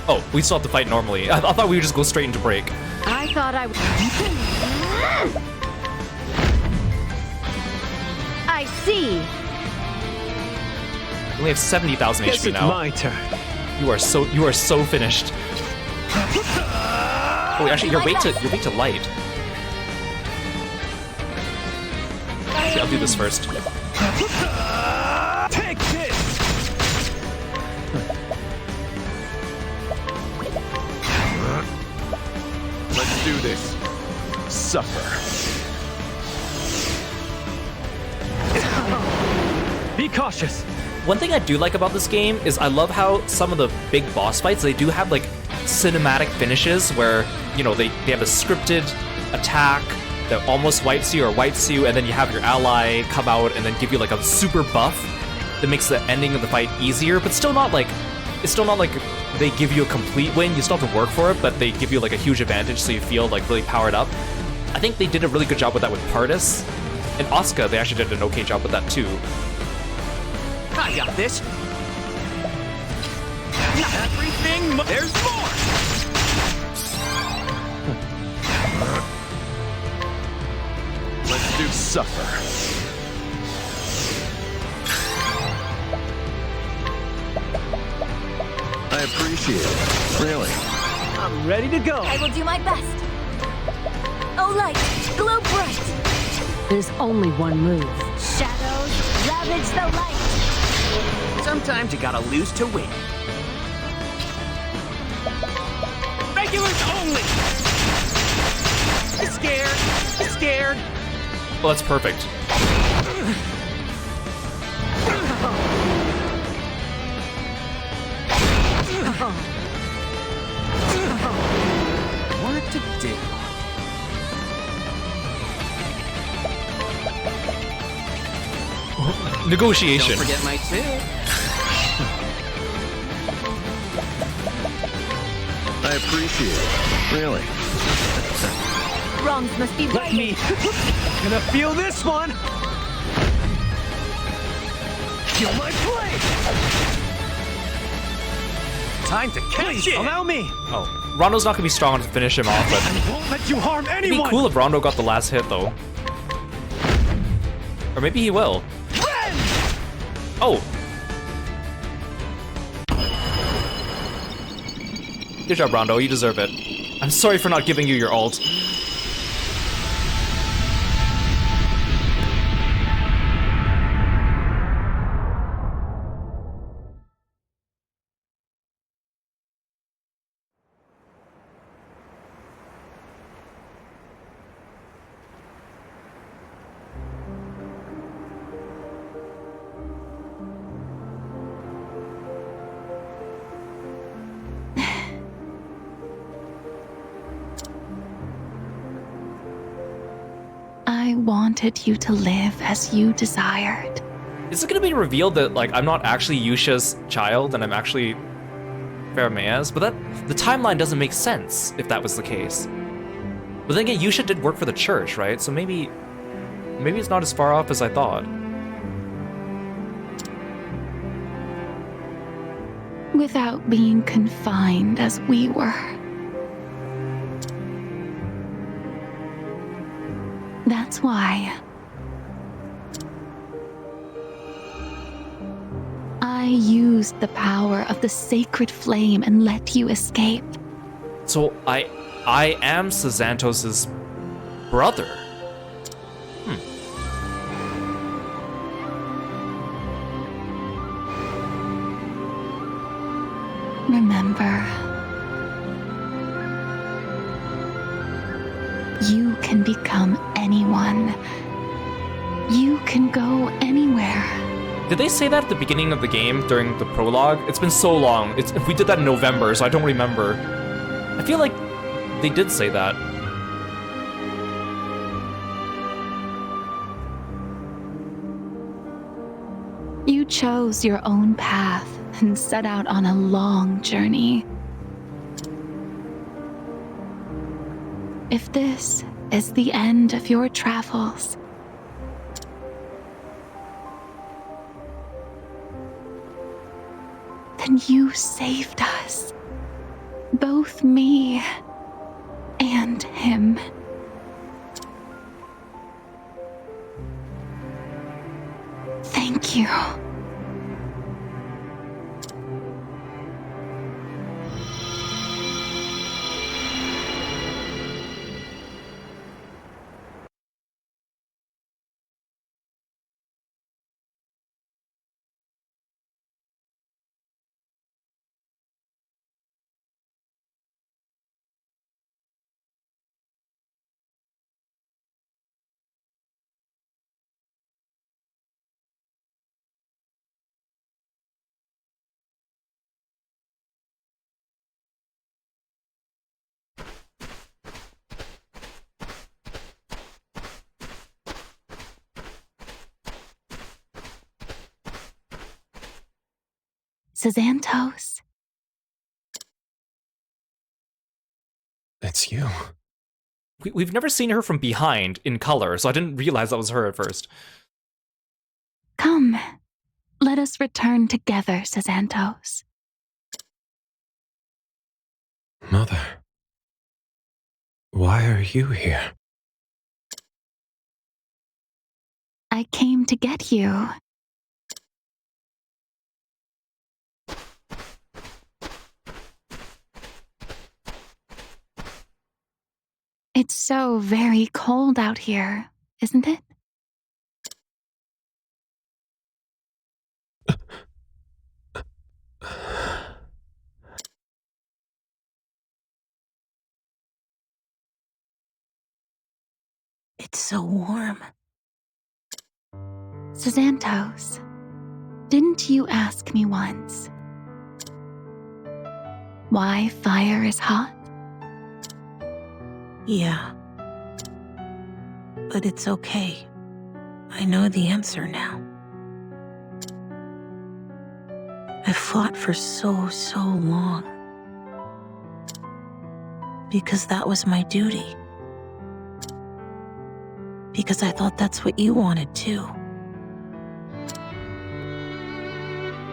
Oh, we still have to fight normally. I thought we would just go straight into break. I thought I would. I see. We only have 70,000 Guess HP it's now. my turn. You are so finished. Oh, actually, you're weak to light. Okay, I'll do this first. Take this. Let's do this. Suffer. Be cautious. One thing I do like about this game is I love how some of the big boss fights, they do have like cinematic finishes where, you know, they have a scripted attack that almost wipes you or wipes you, and then you have your ally come out and then give you like a super buff that makes the ending of the fight easier, but still not like, it's still not like they give you a complete win. You still have to work for it, but they give you like a huge advantage so you feel like really powered up. I think they did a really good job with that with Pardis. And Asuka, they actually did an okay job with that too. I got this. Not everything. There's more. Let's do suffer. I appreciate it. Really. I'm ready to go. I will do my best. Oh, light, glow bright. There's only one move. Shadows, ravage the light. Sometimes you gotta lose to win. Regulars only. Scared. Well, that's perfect. What to do? Negotiation. Don't forget my tip. I appreciate it. Really. Wrongs must be Let righted. me. Gonna feel this one. Feel my blade. Time to catch Please it. allow me. Oh, Rondo's not gonna be strong enough to finish him off, but I won't let you harm it'd be anyone. cool if Rondo got the last hit though. Or maybe he will. Oh! Good job, Rondo. You deserve it. I'm sorry for not giving you your ult. I wanted you to live as you desired. Is it gonna be revealed that, like, I'm not actually Yusha's child and I'm actually Faramea's? But the timeline doesn't make sense if that was the case. But then again, Yusha did work for the church, right? So maybe it's not as far off as I thought. Without being confined as we were. That's why I used the power of the sacred flame and let you escape. So I am Sazantos' brother. Remember, you can become anyone. You can go anywhere. Did they say that at the beginning of the game during the prologue? It's been so long. We did that in November, so I don't remember. I feel like they did say that. You chose your own path and set out on a long journey. If this is the end of your travels, then you saved us. Both me and him. Thank you. Sazantos. It's you. We've never seen her from behind in color, so I didn't realize that was her at first. Come, let us return together, Sazantos. Mother. Why are you here? I came to get you. It's so very cold out here, isn't it? It's so warm. Sazantos, didn't you ask me once why fire is hot? Yeah. But it's okay. I know the answer now. I fought for so long. Because that was my duty. Because I thought that's what you wanted too.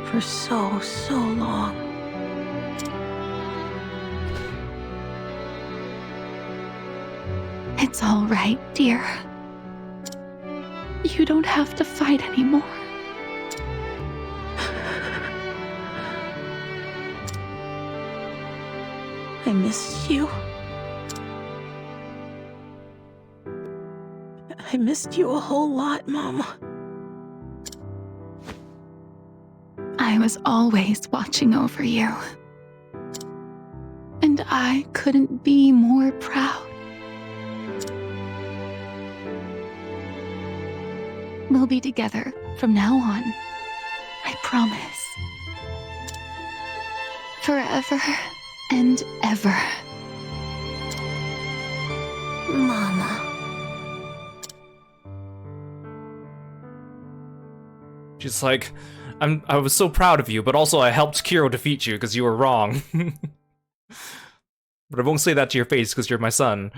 For so long. It's all right, dear. You don't have to fight anymore. I missed you. I missed you a whole lot, Mom. I was always watching over you. And I couldn't be more proud. We'll be together from now on. I promise. Forever and ever. Mama. She's like, I was so proud of you, but also I helped Kiro defeat you because you were wrong. But I won't say that to your face because you're my son.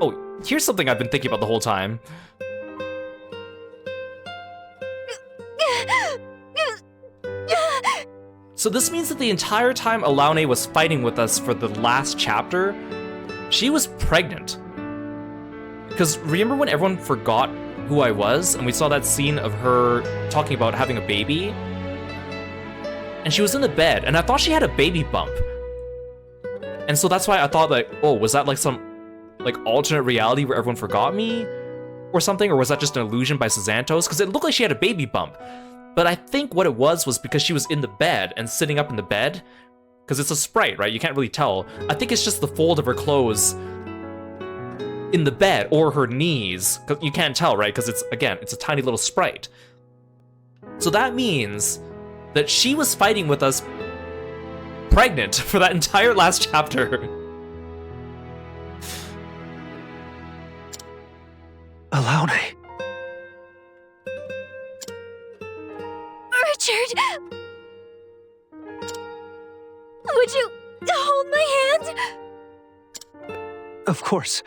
Oh, here's something I've been thinking about the whole time. So this means that the entire time Alaune was fighting with us for the last chapter, she was pregnant. Because remember when everyone forgot who I was, and we saw that scene of her talking about having a baby? And she was in the bed, and I thought she had a baby bump. And so that's why I thought like, oh, was that like some like alternate reality where everyone forgot me? Or something, or was that just an illusion by Sazantos? Because it looked like she had a baby bump. But I think what it was because she was in the bed and sitting up in the bed. Because it's a sprite, right? You can't really tell. I think it's just the fold of her clothes in the bed or her knees. You can't tell, right? Because it's, again, it's a tiny little sprite. So that means that she was fighting with us pregnant for that entire last chapter. Alaune. Richard! Would you hold my hand? Of course.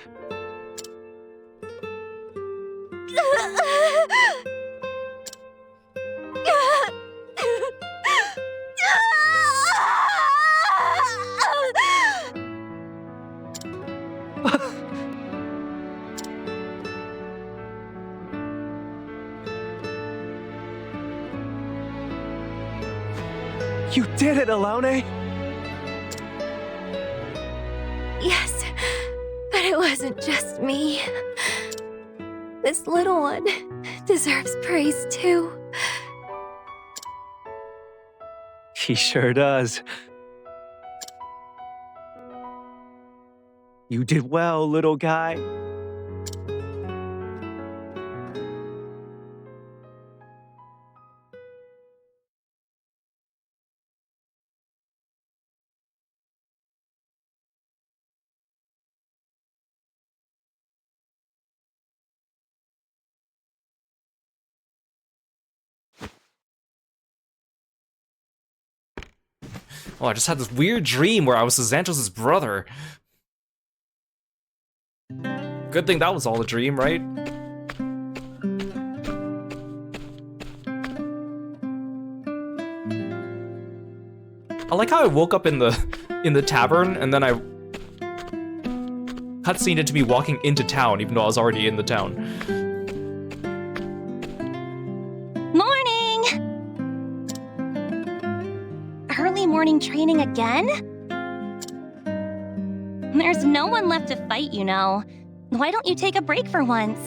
You did it, Alaune! Yes, but it wasn't just me. This little one deserves praise too. He sure does. You did well, little guy. Oh, I just had this weird dream where I was Sazantos' brother. Good thing that was all a dream, right? I like how I woke up in the tavern and then I cutscene into me walking into town even though I was already in the town. Morning! Early morning training again? There's no one left to fight, you know. Why don't you take a break for once?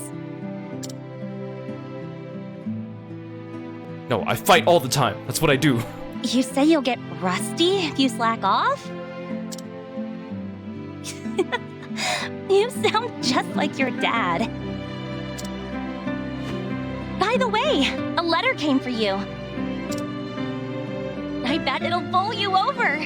No, I fight all the time. That's what I do. You say you'll get rusty if you slack off? You sound just like your dad. By the way, a letter came for you. I bet it'll bowl you over.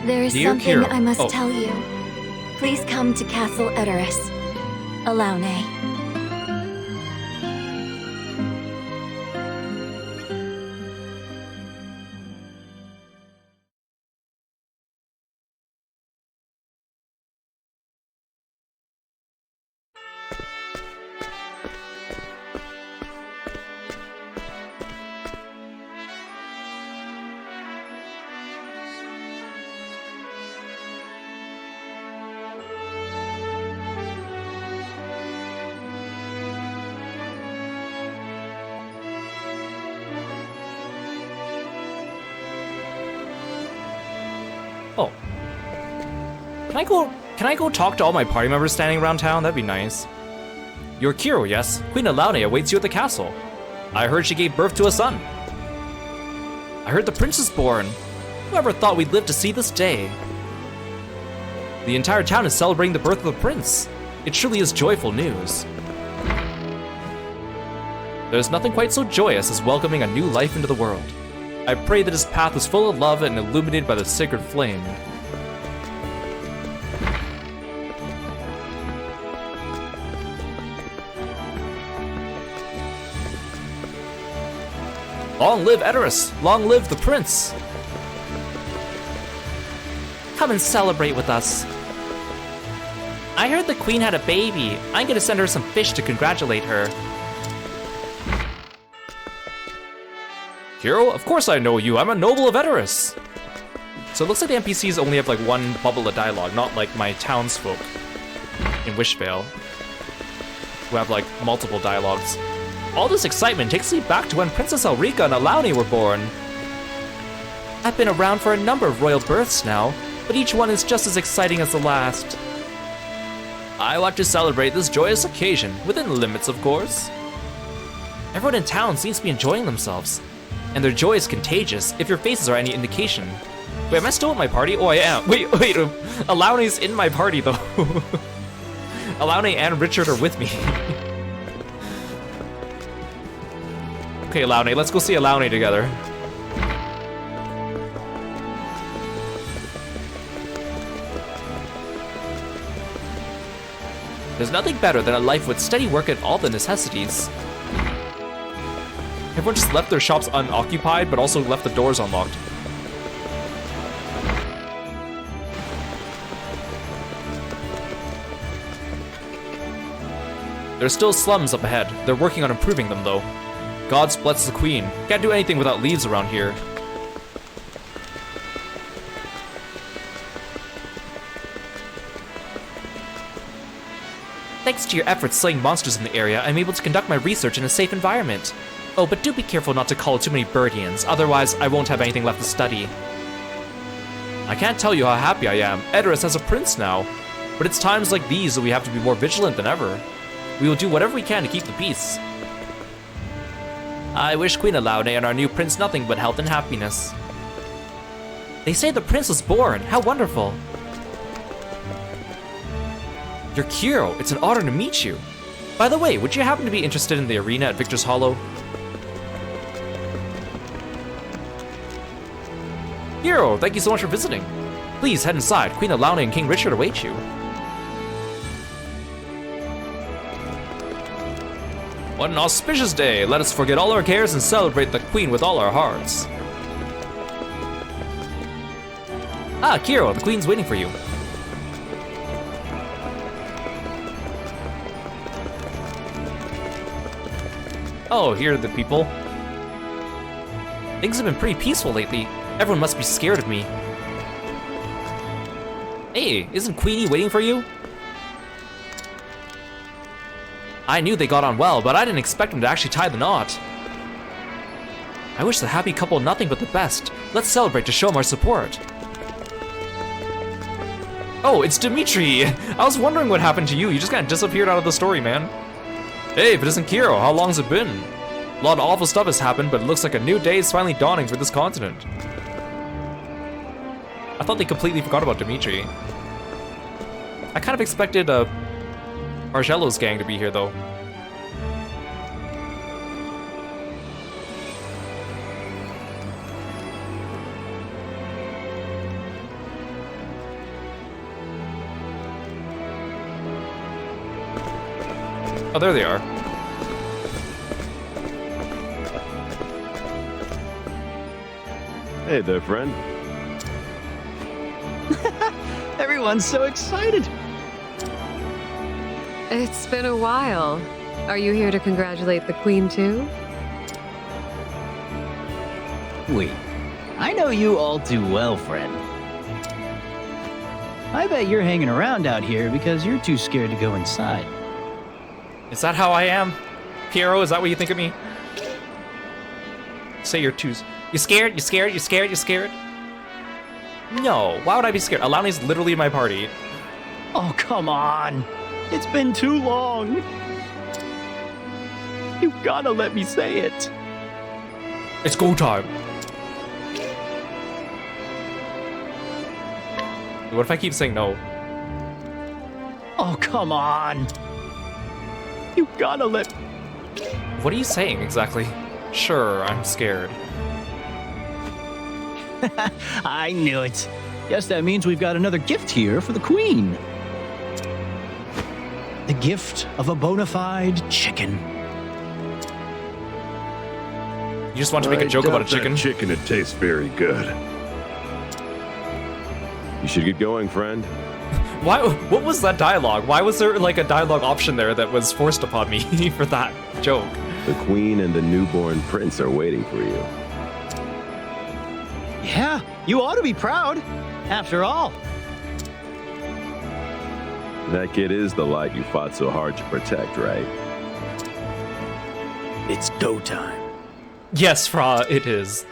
There is Dear something Kiro. I must Oh. tell you. Please come to Castle Edoras. Alaune. Oh. Can I go talk to all my party members standing around town? That'd be nice. You're Kiro, yes? Queen Alaune awaits you at the castle. I heard she gave birth to a son. I heard the prince is born. Whoever thought we'd live to see this day? The entire town is celebrating the birth of the prince. It truly is joyful news. There's nothing quite so joyous as welcoming a new life into the world. I pray that his path is full of love and illuminated by the sacred flame. Long live Edoras! Long live the prince! Come and celebrate with us. I heard the queen had a baby. I'm gonna send her some fish to congratulate her. Kiro, of course I know you. I'm a noble of Edoras. So it looks like the NPCs only have like one bubble of dialogue, not like my townsfolk in Wishvale, who have like multiple dialogues. All this excitement takes me back to when Princess Elrica and Alaune were born. I've been around for a number of royal births now, but each one is just as exciting as the last. I want to celebrate this joyous occasion, within limits of course. Everyone in town seems to be enjoying themselves, and their joy is contagious if your faces are any indication. Wait, am I still in my party? Oh, I am. Wait, Alaune's in my party though. Alaune and Richard are with me. Okay, Alaune, let's go see Alaune together. There's nothing better than a life with steady work and all the necessities. Everyone just left their shops unoccupied, but also left the doors unlocked. There's still slums up ahead. They're working on improving them, though. God bless the queen. Can't do anything without leaves around here. Thanks to your efforts slaying monsters in the area, I'm able to conduct my research in a safe environment. Oh, but do be careful not to call too many birdians, otherwise I won't have anything left to study. I can't tell you how happy I am. Edoras has a prince now. But it's times like these that we have to be more vigilant than ever. We will do whatever we can to keep the peace. I wish Queen Alaune and our new prince nothing but health and happiness. They say the prince was born. How wonderful. You're Kiro. It's an honor to meet you. By the way, would you happen to be interested in the arena at Victor's Hollow? Kiro, thank you so much for visiting. Please head inside. Queen Alaune and King Richard await you. What an auspicious day! Let us forget all our cares and celebrate the Queen with all our hearts. Ah, Kiro, the Queen's waiting for you. Oh, here are the people. Things have been pretty peaceful lately. Everyone must be scared of me. Hey, isn't Queenie waiting for you? I knew they got on well, but I didn't expect them to actually tie the knot. I wish the happy couple nothing but the best. Let's celebrate to show them our support. Oh, it's Dimitri! I was wondering what happened to you. You just kind of disappeared out of the story, man. Hey, if it isn't Kiro, how long's it been? A lot of awful stuff has happened, but it looks like a new day is finally dawning for this continent. I thought they completely forgot about Dimitri. I kind of expected Argello's gang to be here, though. Oh, there they are. Hey there, friend. Everyone's so excited. It's been a while. Are you here to congratulate the Queen too? Wait, I know you all too well, friend. I bet you're hanging around out here because you're too scared to go inside. Is that how I am? Kiro, is that what you think of me? Say you're too... You scared? You scared? You scared? You scared? No, why would I be scared? Alani's literally in my party. Oh, come on. It's been too long. You gotta let me say it. It's go time. What if I keep saying no? Oh, come on. You gotta let... What are you saying exactly? Sure, I'm scared. I knew it. Guess that means we've got another gift here for the Queen. The gift of a bona fide chicken. You just want to make a joke about a chicken? Chicken, it tastes very good. You should get going, friend. Why? What was that dialogue? Why was there like a dialogue option there that was forced upon me for that joke? The Queen and the newborn prince are waiting for you. Yeah, you ought to be proud. After all. That kid is the light you fought so hard to protect, right? It's go time. Yes, Fra, it is.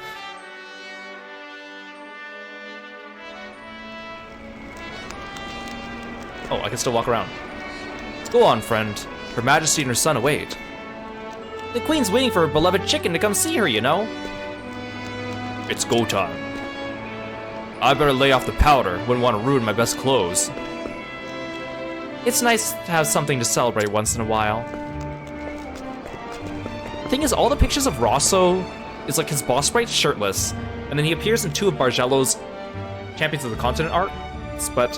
Oh, I can still walk around. Go on, friend. Her Majesty and her son await. The Queen's waiting for her beloved chicken to come see her, you know? It's go time. I better lay off the powder. Wouldn't want to ruin my best clothes. It's nice to have something to celebrate once in a while. Thing is, all the pictures of Rosso is like his boss sprite shirtless, and then he appears in 2 of Bargello's Champions of the Continent arcs, but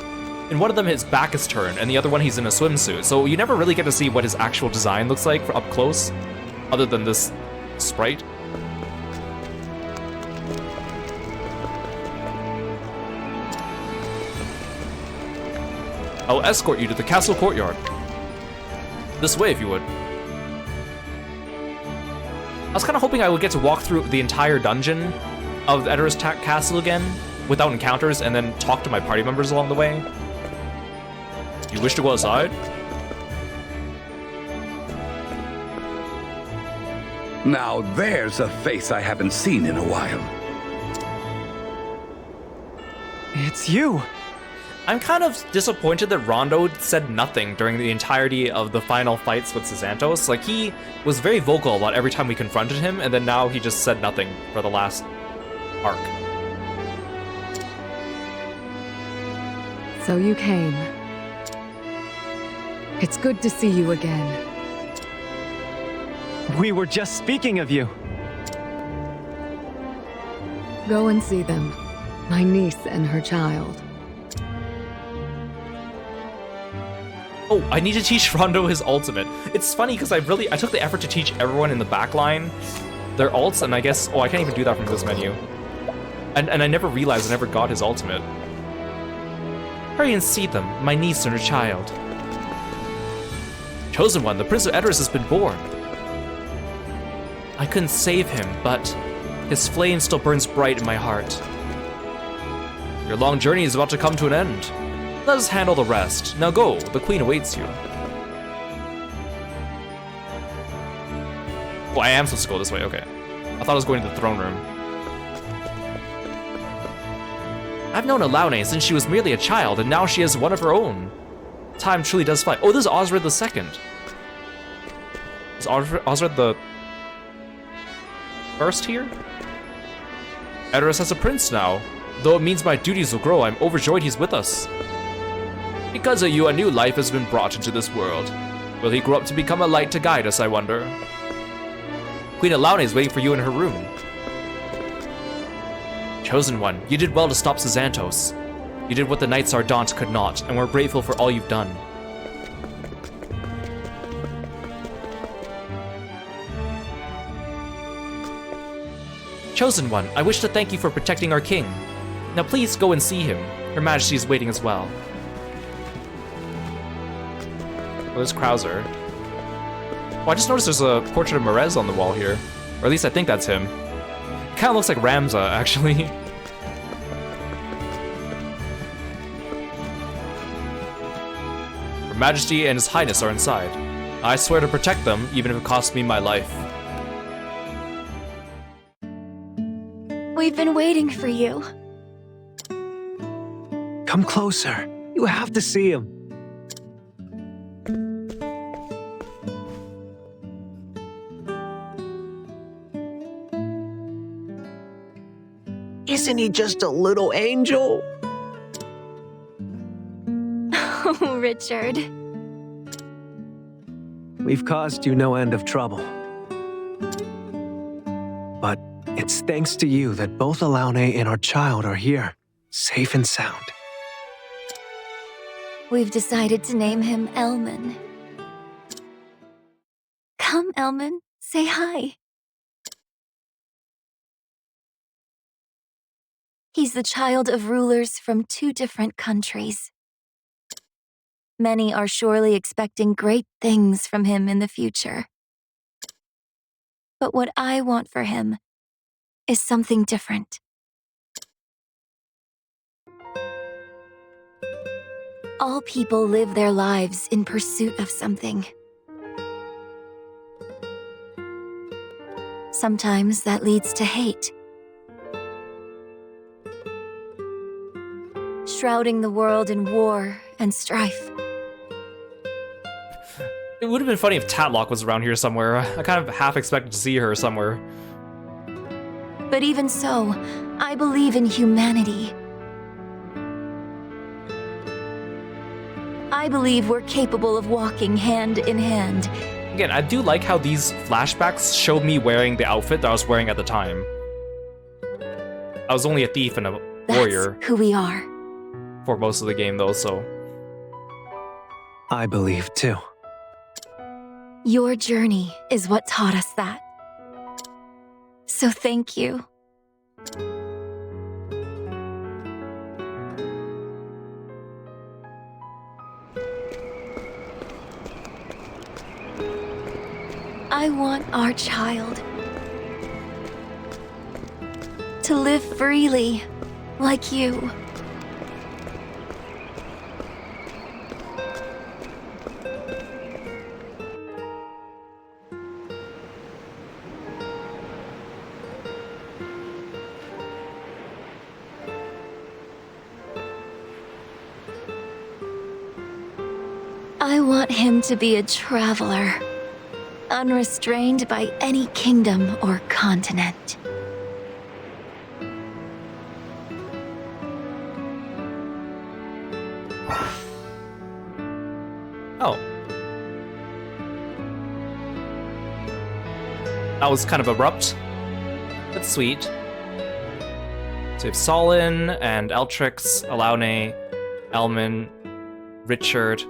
in one of them his back is turned, and the other one he's in a swimsuit, so you never really get to see what his actual design looks like up close, other than this sprite. I'll escort you to the castle courtyard. This way, if you would. I was kind of hoping I would get to walk through the entire dungeon of Edora's castle again, without encounters, and then talk to my party members along the way. You wish to go outside? Now there's a face I haven't seen in a while. It's you. I'm kind of disappointed that Rondo said nothing during the entirety of the final fights with Xanthos. Like, he was very vocal about every time we confronted him, and then now he just said nothing for the last arc. So you came. It's good to see you again. We were just speaking of you. Go and see them. My niece and her child. Oh, I need to teach Rondo his ultimate. It's funny because I took the effort to teach everyone in the backline their ults, and I guess, I can't even do that from this menu. And I never realized I never got his ultimate. Hurry and see them, my niece and her child. Chosen One, the Prince of Edoras has been born. I couldn't save him, but his flame still burns bright in my heart. Your long journey is about to come to an end. Let us handle the rest. Now go, the Queen awaits you. Oh, I am supposed to go this way, okay. I thought I was going to the throne room. I've known Alaune since she was merely a child, and now she is one of her own. Time truly does fly. Oh, this is Osred II. Is Osred the first here? Edoras has a prince now. Though it means my duties will grow, I'm overjoyed he's with us. Because of you, a new life has been brought into this world. Will he grow up to become a light to guide us, I wonder? Queen Alaune is waiting for you in her room. Chosen One, you did well to stop Xanthos. You did what the Knights Ardent could not, and we're grateful for all you've done. Chosen One, I wish to thank you for protecting our king. Now please go and see him. Her Majesty is waiting as well. Oh, there's Krauser. Oh, I just noticed there's a portrait of Merez on the wall here. Or at least I think that's him. It kind of looks like Ramza, actually. Her Majesty and His Highness are inside. I swear to protect them, even if it costs me my life. We've been waiting for you. Come closer. You have to see him. Isn't he just a little angel? Oh, Richard. We've caused you no end of trouble. But it's thanks to you that both Alaune and our child are here, safe and sound. We've decided to name him Elman. Come, Elman, say hi. He's the child of rulers from 2 different countries. Many are surely expecting great things from him in the future. But what I want for him is something different. All people live their lives in pursuit of something. Sometimes that leads to hate. Shrouding the world in war and strife. It would have been funny if Tatlock was around here somewhere. I kind of half expected to see her somewhere. But even so, I believe in humanity. I believe we're capable of walking hand in hand. Again, I do like how these flashbacks showed me wearing the outfit that I was wearing at the time. I was only a thief and a warrior. That's who we are. For most of the game, though, so... I believe, too. Your journey is what taught us that. So thank you. I want our child to live freely, like you. I want him to be a traveler, unrestrained by any kingdom or continent. Oh. That was kind of abrupt. That's sweet. So we have Solin and Eltrix, Alaune, Elman, Richard,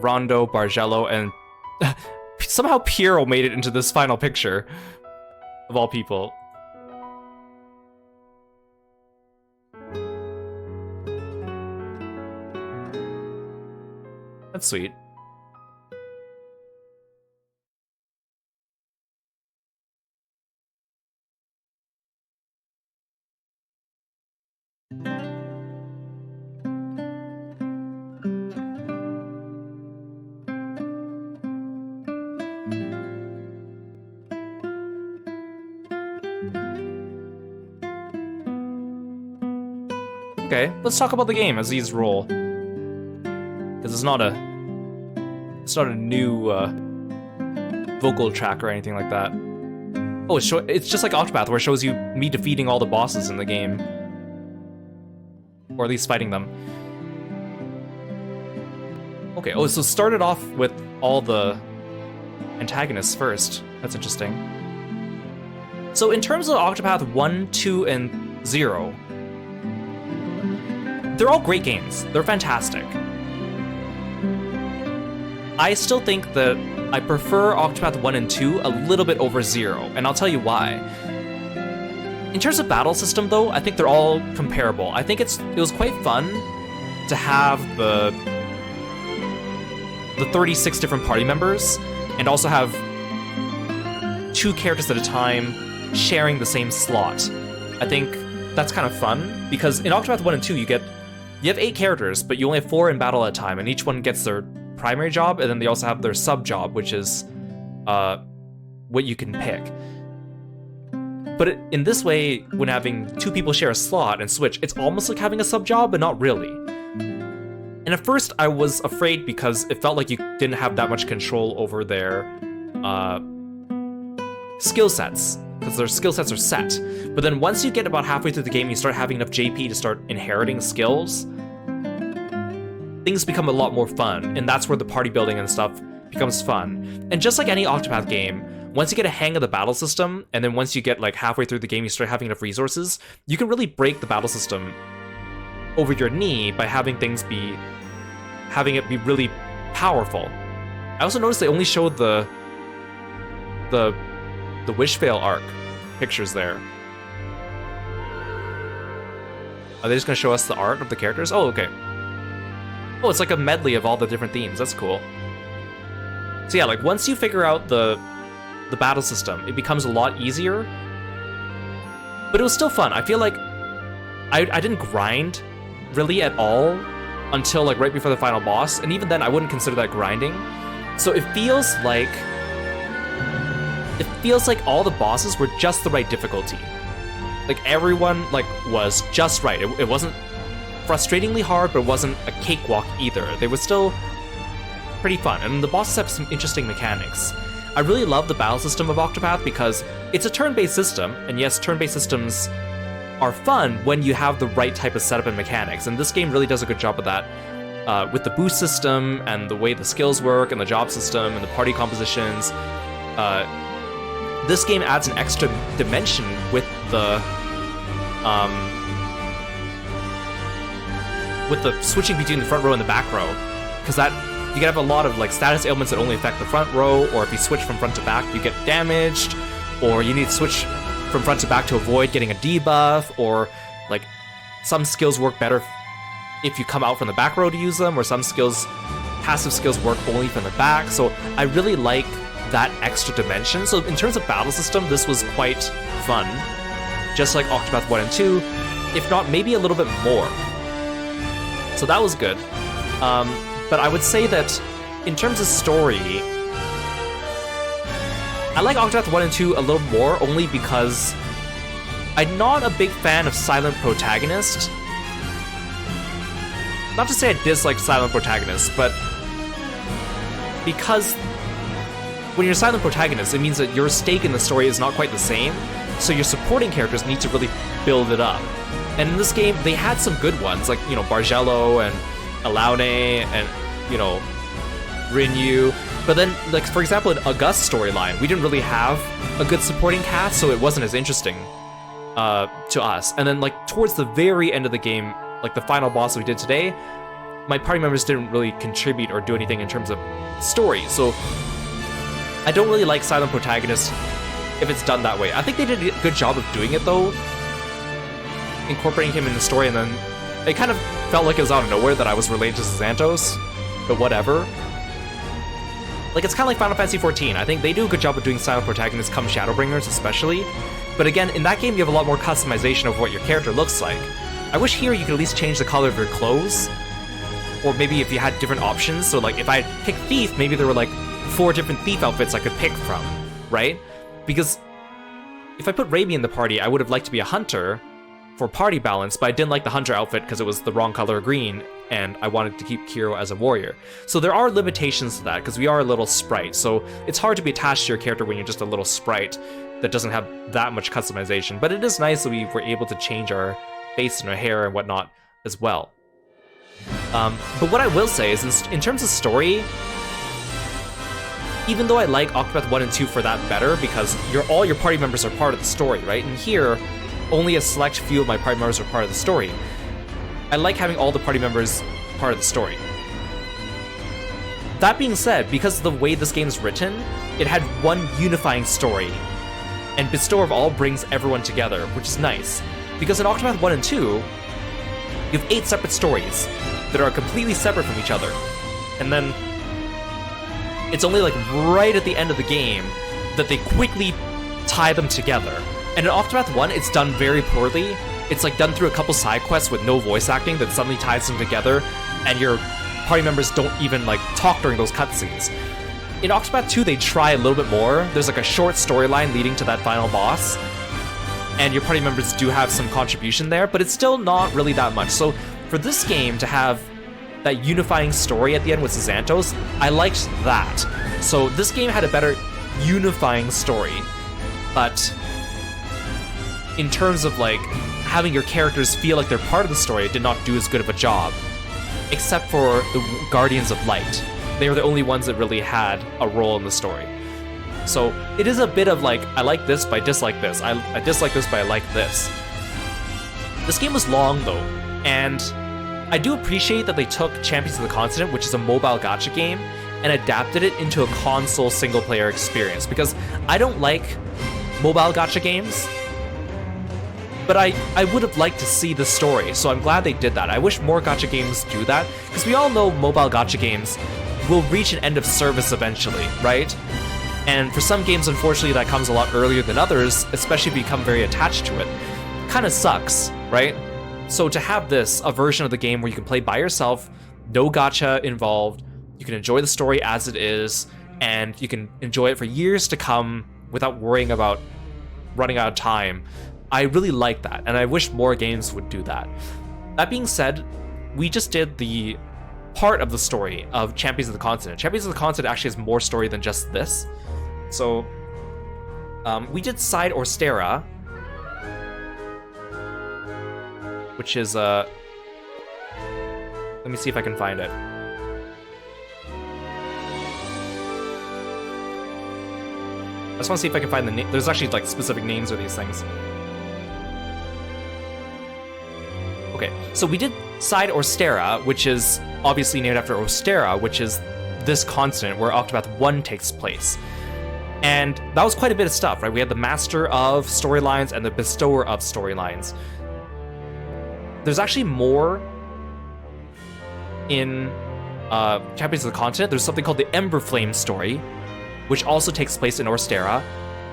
Rondo, Bargello, and somehow Kiro made it into this final picture, of all people. That's sweet. Okay, let's talk about the game as these roll. Because it's not a new vocal track or anything like that. Oh, it's just like Octopath, where it shows you me defeating all the bosses in the game. Or at least fighting them. Okay, oh, so started off with all the antagonists first. That's interesting. So in terms of Octopath 1, 2, and 0, they're all great games. They're fantastic. I still think that I prefer Octopath 1 and 2 a little bit over 0, and I'll tell you why. In terms of battle system, though, I think they're all comparable. I think it was quite fun to have the 36 different party members, and also have 2 characters at a time sharing the same slot. I think that's kind of fun, because in Octopath 1 and 2, you have 8 characters, but you only have 4 in battle at a time, and each one gets their primary job, and then they also have their sub job, which is what you can pick. in this way, when having two people share a slot and switch, it's almost like having a sub job, but not really. And at first, I was afraid because it felt like you didn't have that much control over their skill sets, because their skill sets are set. But then once you get about halfway through the game, you start having enough JP to start inheriting skills, things become a lot more fun, and that's where the party building and stuff becomes fun. And just like any Octopath game, once you get a hang of the battle system, and then once you get like halfway through the game, you start having enough resources, you can really break the battle system over your knee by having it be really powerful. I also noticed they only showed the Wishvale arc pictures there. Are they just gonna show us the art of the characters? Oh, okay. Oh, it's like a medley of all the different themes. That's cool. So yeah, like once you figure out the battle system, it becomes a lot easier. But it was still fun. I feel like I didn't grind really at all until like right before the final boss, and even then I wouldn't consider that grinding. So it feels like all the bosses were just the right difficulty. Like everyone like was just right. It wasn't frustratingly hard, but it wasn't a cakewalk either. They were still pretty fun, and the bosses have some interesting mechanics. I really love the battle system of Octopath because it's a turn-based system, and yes, turn-based systems are fun when you have the right type of setup and mechanics, and this game really does a good job of that. With the boost system, and the way the skills work, and the job system, and the party compositions. This game adds an extra dimension with the switching between the front row and the back row, because that you can have a lot of like status ailments that only affect the front row, or if you switch from front to back, you get damaged, or you need to switch from front to back to avoid getting a debuff, or like some skills work better if you come out from the back row to use them, or some passive skills work only from the back. So I really like that extra dimension. So in terms of battle system, this was quite fun, just like Octopath 1 and 2, if not maybe a little bit more. So that was good. But I would say that in terms of story, I like Octopath 1 and 2 a little more, only because I'm not a big fan of silent protagonist. Not to say I dislike silent protagonists, but because when you're a silent protagonist, it means that your stake in the story is not quite the same, so your supporting characters need to really build it up. And in this game, they had some good ones, like, you know, Bargello and Alaune and, you know, Rinyu. But then, like, for example, in August's storyline, we didn't really have a good supporting cast, so it wasn't as interesting to us. And then, like, towards the very end of the game, like the final boss we did today, my party members didn't really contribute or do anything in terms of story. So I don't really like silent protagonists if it's done that way. I think they did a good job of doing it, though, incorporating him in the story, and then it kind of felt like it was out of nowhere that I was related to Xanthos, but whatever. Like, it's kind of like Final Fantasy XIV. I think they do a good job of doing silent protagonists come Shadowbringers, especially. But again, in that game, you have a lot more customization of what your character looks like. I wish here you could at least change the color of your clothes, or maybe if you had different options. So, like, if I picked Thief, maybe there were, like, 4 different Thief outfits I could pick from, right? Because if I put Raimi in the party, I would have liked to be a hunter for party balance, but I didn't like the hunter outfit because it was the wrong color green, and I wanted to keep Kiro as a warrior. So there are limitations to that, because we are a little sprite, so it's hard to be attached to your character when you're just a little sprite that doesn't have that much customization. But it is nice that we were able to change our face and our hair and whatnot as well. But what I will say is, in terms of story, even though I like Octopath 1 and 2 for that better, because all your party members are part of the story, right? And here, only a select few of my party members are part of the story. I like having all the party members part of the story. That being said, because of the way this game is written, it had one unifying story, and Bestower of All brings everyone together, which is nice. Because in Octopath 1 and 2, you have 8 separate stories that are completely separate from each other. And then it's only like right at the end of the game that they quickly tie them together. And in Octopath 1, it's done very poorly. It's like done through a couple side quests with no voice acting that suddenly ties them together, and your party members don't even like talk during those cutscenes. In Octopath 2, they try a little bit more. There's like a short storyline leading to that final boss, and your party members do have some contribution there, but it's still not really that much. So for this game to have that unifying story at the end with Xanthos, I liked that. So this game had a better unifying story, but in terms of like having your characters feel like they're part of the story, it did not do as good of a job, except for the Guardians of Light. They were the only ones that really had a role in the story. So it is a bit of like, I like this, but I dislike this. I dislike this, but I like this. This game was long though, and I do appreciate that they took Champions of the Continent, which is a mobile gacha game, and adapted it into a console single-player experience, because I don't like mobile gacha games, but I would have liked to see the story, so I'm glad they did that. I wish more gacha games do that, because we all know mobile gacha games will reach an end of service eventually, right? And for some games, unfortunately, that comes a lot earlier than others, especially if you become very attached to it. Kind of sucks, right? So to have this, a version of the game where you can play by yourself, no gacha involved, you can enjoy the story as it is, and you can enjoy it for years to come without worrying about running out of time, I really like that, and I wish more games would do that. That being said, we just did the part of the story of Champions of the Continent. Champions of the Continent actually has more story than just this. So, we did Side Orstera, which is, let me see if I can find it. I just want to see if I can find the name. There's actually, like, specific names of these things. Okay, so we did Side Orstera, which is obviously named after Orstera, which is this continent where Octopath 1 takes place. And that was quite a bit of stuff, right? We had the Master of storylines and the Bestower of storylines. There's actually more in Champions of the Continent. There's something called the Ember Flame story, which also takes place in Orstera.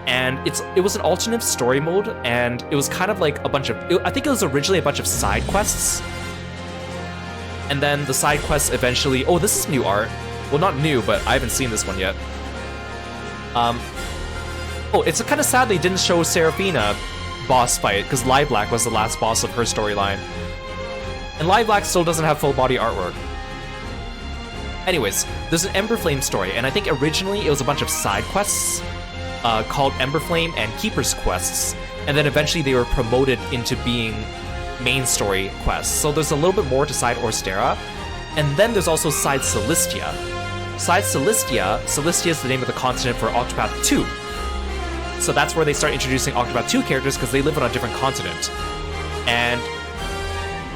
And it was an alternate story mode, and it was kind of like a bunch of... I think it was originally a bunch of side quests. And then the side quests eventually... Oh, this is new art. Well, not new, but I haven't seen this one yet. Oh, it's kind of sad they didn't show Seraphina boss fight, because Lilac was the last boss of her storyline. And Lilac still doesn't have full body artwork. Anyways, there's an Ember Flame story, and I think originally it was a bunch of side quests called Ember Flame and Keeper's quests, and then eventually they were promoted into being main story quests. So there's a little bit more to Side Orstera, and then there's also Side Celestia. Side Celestia is the name of the continent for Octopath 2. So that's where they start introducing Octopath 2 characters because they live on a different continent. And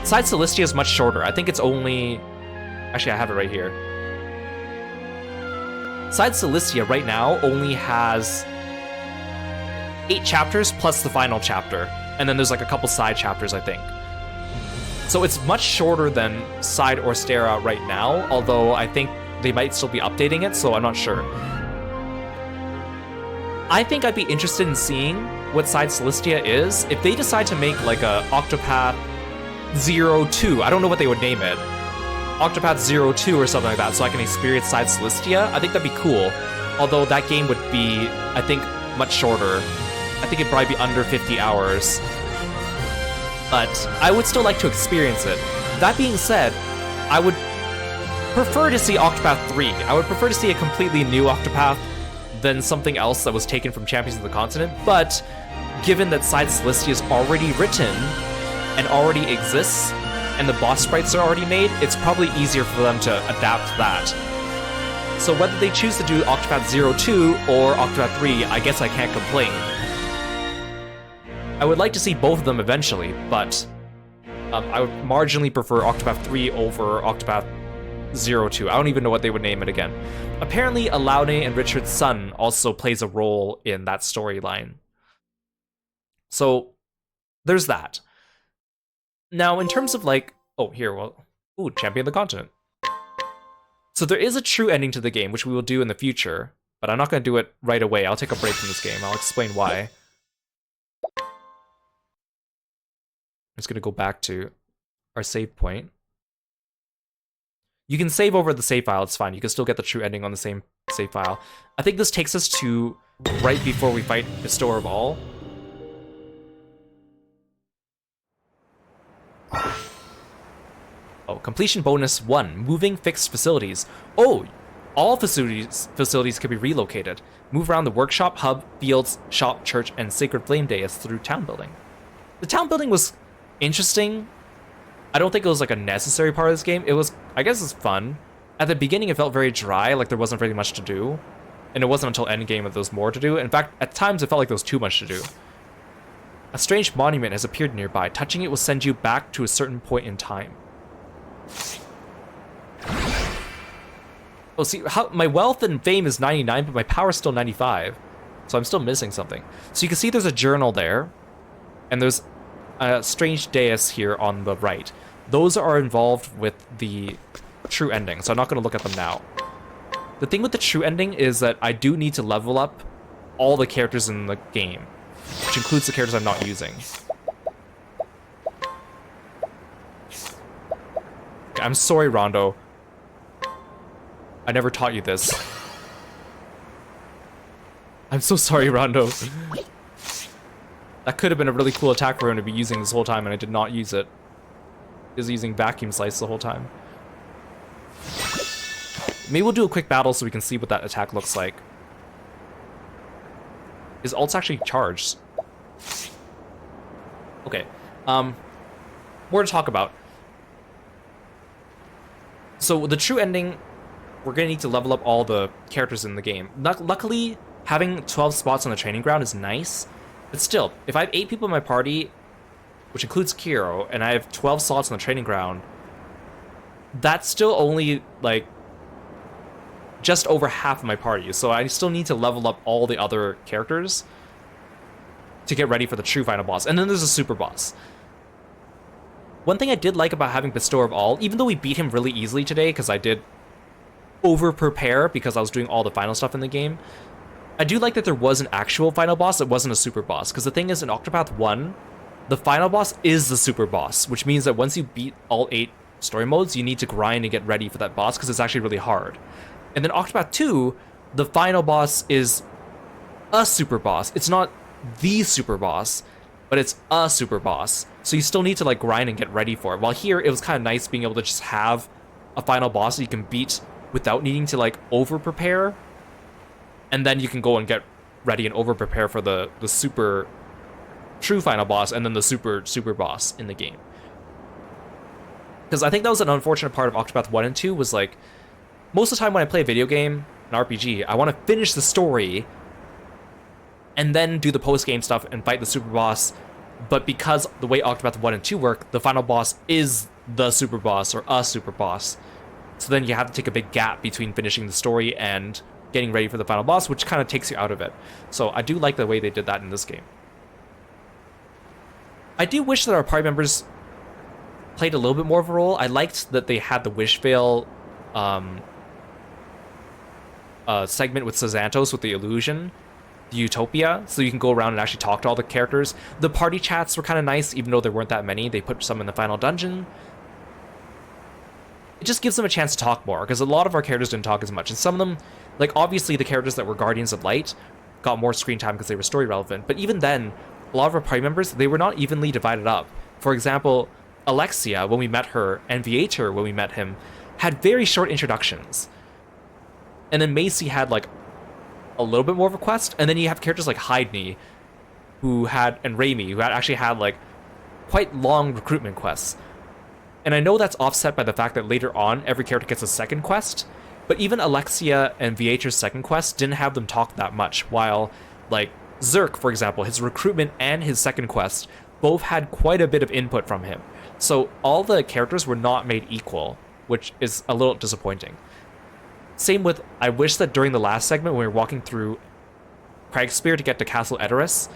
Side Celestia is much shorter. I think it's only... Actually, I have it right here. Side Celestia right now only has 8 chapters plus the final chapter. And then there's like a couple side chapters, I think. So it's much shorter than Side Orstera right now, although I think they might still be updating it, so I'm not sure. I think I'd be interested in seeing what Side Celestia is. If they decide to make like a Octopath 02, I don't know what they would name it. Octopath 02 or something like that, so I can experience Side Celestia, I think that'd be cool. Although that game would be, I think, much shorter. I think it'd probably be under 50 hours. But I would still like to experience it. That being said, I would prefer to see Octopath 3. I would prefer to see a completely new Octopath than something else that was taken from Champions of the Continent, but given that Side Celestia is already written and already exists, and the boss sprites are already made, it's probably easier for them to adapt that. So whether they choose to do Octopath 02 or Octopath 3, I guess I can't complain. I would like to see both of them eventually, but I would marginally prefer Octopath 3 over Octopath 02. I don't even know what they would name it again. Apparently, Alaune and Richard's son also plays a role in that storyline. So, there's that. Now, in terms of like... Oh, here, well... Ooh, Champion of the Continent. So there is a true ending to the game, which we will do in the future, but I'm not going to do it right away. I'll take a break from this game. I'll explain why. I'm just going to go back to our save point. You can save over the save file, it's fine. You can still get the true ending on the same save file. I think this takes us to right before we fight Bestower of All. Oh, completion bonus 1, moving fixed facilities. Oh, all facilities can be relocated. Move around the workshop, hub, fields, shop, church, and sacred flame dais through town building. The town building was interesting. I don't think it was like a necessary part of this game. It was, I guess it's fun. At the beginning, it felt very dry, like there wasn't very much to do. And it wasn't until endgame that there was more to do. In fact, at times it felt like there was too much to do. A strange monument has appeared nearby. Touching it will send you back to a certain point in time. Oh, see, my wealth and fame is 99, but my power is still 95. So I'm still missing something. So you can see there's a journal there. And there's a strange dais here on the right. Those are involved with the true ending, so I'm not going to look at them now. The thing with the true ending is that I do need to level up all the characters in the game, which includes the characters I'm not using. Okay, I'm sorry, Rondo. I never taught you this. I'm so sorry, Rondo. That could have been a really cool attack for him to be using this whole time, and I did not use it. He was using vacuum slice the whole time. Maybe we'll do a quick battle so we can see what that attack looks like. His ult's actually charged. Okay. More to talk about. So the true ending, we're gonna need to level up all the characters in the game. Luckily, having 12 spots on the training ground is nice, but still, if I have 8 people in my party, which includes Kiro, and I have 12 slots on the training ground, that's still only, like, just over half of my party, so I still need to level up all the other characters to get ready for the true final boss. And then there's a super boss. One thing I did like about having Bestower of All, even though we beat him really easily today, because I did over-prepare because I was doing all the final stuff in the game, I do like that there was an actual final boss that wasn't a super boss, because the thing is, in Octopath 1, the final boss is the super boss, which means that once you beat all 8 story modes, you need to grind and get ready for that boss, because it's actually really hard. And then Octopath 2, the final boss is a super boss. It's not the super boss, but it's a super boss. So you still need to like grind and get ready for it. While here, it was kind of nice being able to just have a final boss that you can beat without needing to like over-prepare. And then you can go and get ready and over-prepare for the super true final boss and then the super boss in the game. Because I think that was an unfortunate part of Octopath 1 and 2 was like, most of the time when I play a video game, an RPG, I want to finish the story and then do the post-game stuff and fight the super boss. But because the way Octopath 1 and 2 work, the final boss is the super boss or a super boss. So then you have to take a big gap between finishing the story and getting ready for the final boss, which kind of takes you out of it. So I do like the way they did that in this game. I do wish that our party members played a little bit more of a role. I liked that they had the wish veil segment with Sazantos with the illusion, the Utopia, so you can go around and actually talk to all the characters. The party chats were kind of nice, even though there weren't that many. They put some in the final dungeon. It just gives them a chance to talk more, because a lot of our characters didn't talk as much, and some of them, like obviously the characters that were Guardians of Light got more screen time because they were story relevant, but even then, a lot of our party members, they were not evenly divided up. For example, Alexia, when we met her, and Vtuber, when we met him, had very short introductions. And then Macy had like a little bit more of a quest, and then you have characters like Hydney, and Raimi, who actually had like quite long recruitment quests. And I know that's offset by the fact that later on, every character gets a second quest, but even Alexia and Vtuber's second quest didn't have them talk that much, while like Zerk, for example, his recruitment and his second quest both had quite a bit of input from him. So all the characters were not made equal, which is a little disappointing. Same with, I wish that during the last segment when we were walking through Craigspear to get to Castle Edoras,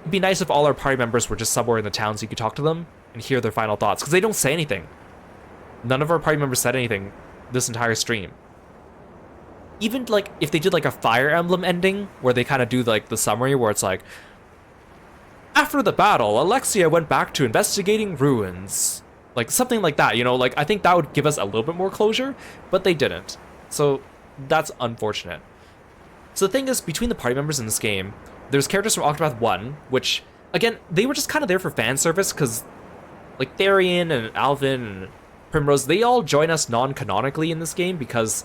it'd be nice if all our party members were just somewhere in the town so you could talk to them and hear their final thoughts, because they don't say anything. None of our party members said anything this entire stream. Even like if they did like a Fire Emblem ending where they kind of do like the summary where it's like, after the battle, Alexia went back to investigating ruins. Like something like that, you know, like I think that would give us a little bit more closure, but they didn't. So that's unfortunate. So the thing is, between the party members in this game, there's characters from Octopath 1, which, again, they were just kind of there for fan service, because like Therian and Alvin and Primrose, they all join us non-canonically in this game because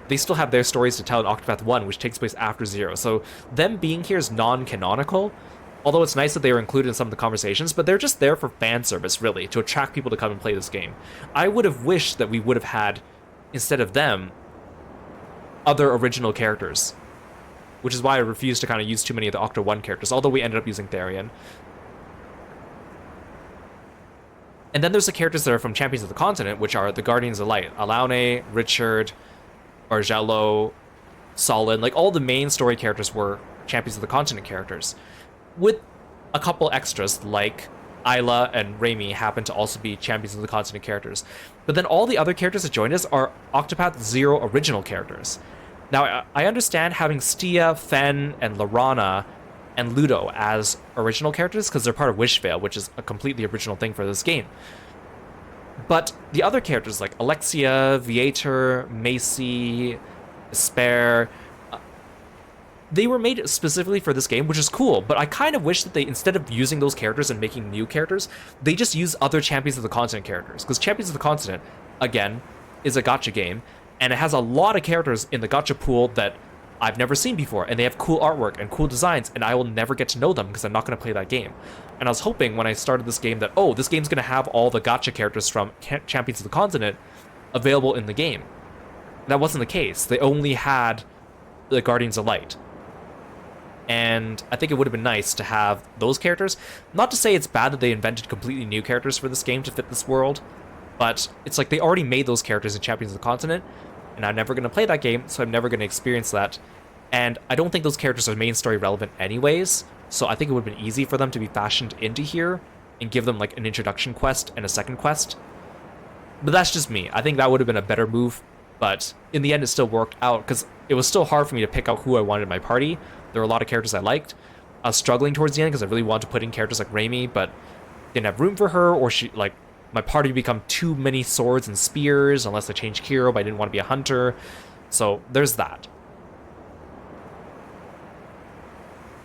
they still have their stories to tell in Octopath 1, which takes place after 0. So them being here is non-canonical, although it's nice that they were included in some of the conversations, but they're just there for fan service, really, to attract people to come and play this game. I would have wished that we would have had, instead of them, other original characters, which is why I refused to kind of use too many of the Octo 1 characters, although we ended up using Therian. And then there's the characters that are from Champions of the Continent, which are the Guardians of Light. Alaune, Richard, Argello, Solon, like all the main story characters were Champions of the Continent characters. With a couple extras, like Isla and Raimi happen to also be Champions of the Continent characters. But then all the other characters that joined us are Octopath 0 original characters. Now, I understand having Stia, Fen, and Lorana and Ludo as original characters because they're part of Wishvale, which is a completely original thing for this game. But the other characters like Alexia, Viator, Macy, Spare, they were made specifically for this game, which is cool, but I kind of wish that they, instead of using those characters and making new characters, they just use other Champions of the Continent characters. Because Champions of the Continent, again, is a gacha game, and it has a lot of characters in the gacha pool that I've never seen before, and they have cool artwork and cool designs, and I will never get to know them because I'm not going to play that game. And I was hoping when I started this game that, oh, this game's going to have all the gacha characters from Champions of the Continent available in the game. That wasn't the case. They only had the Guardians of Light. And I think it would have been nice to have those characters. Not to say it's bad that they invented completely new characters for this game to fit this world, but it's like they already made those characters in Champions of the Continent, and I'm never going to play that game, so I'm never going to experience that. And I don't think those characters are main story relevant anyways, so I think it would have been easy for them to be fashioned into here and give them like an introduction quest and a second quest. But that's just me. I think that would have been a better move, but in the end it still worked out because it was still hard for me to pick out who I wanted in my party. There were a lot of characters I liked. I was struggling towards the end because I really wanted to put in characters like Raimi, but didn't have room for her, or she, like, my party become too many swords and spears unless I changed Kiro, but I didn't want to be a hunter. So there's that.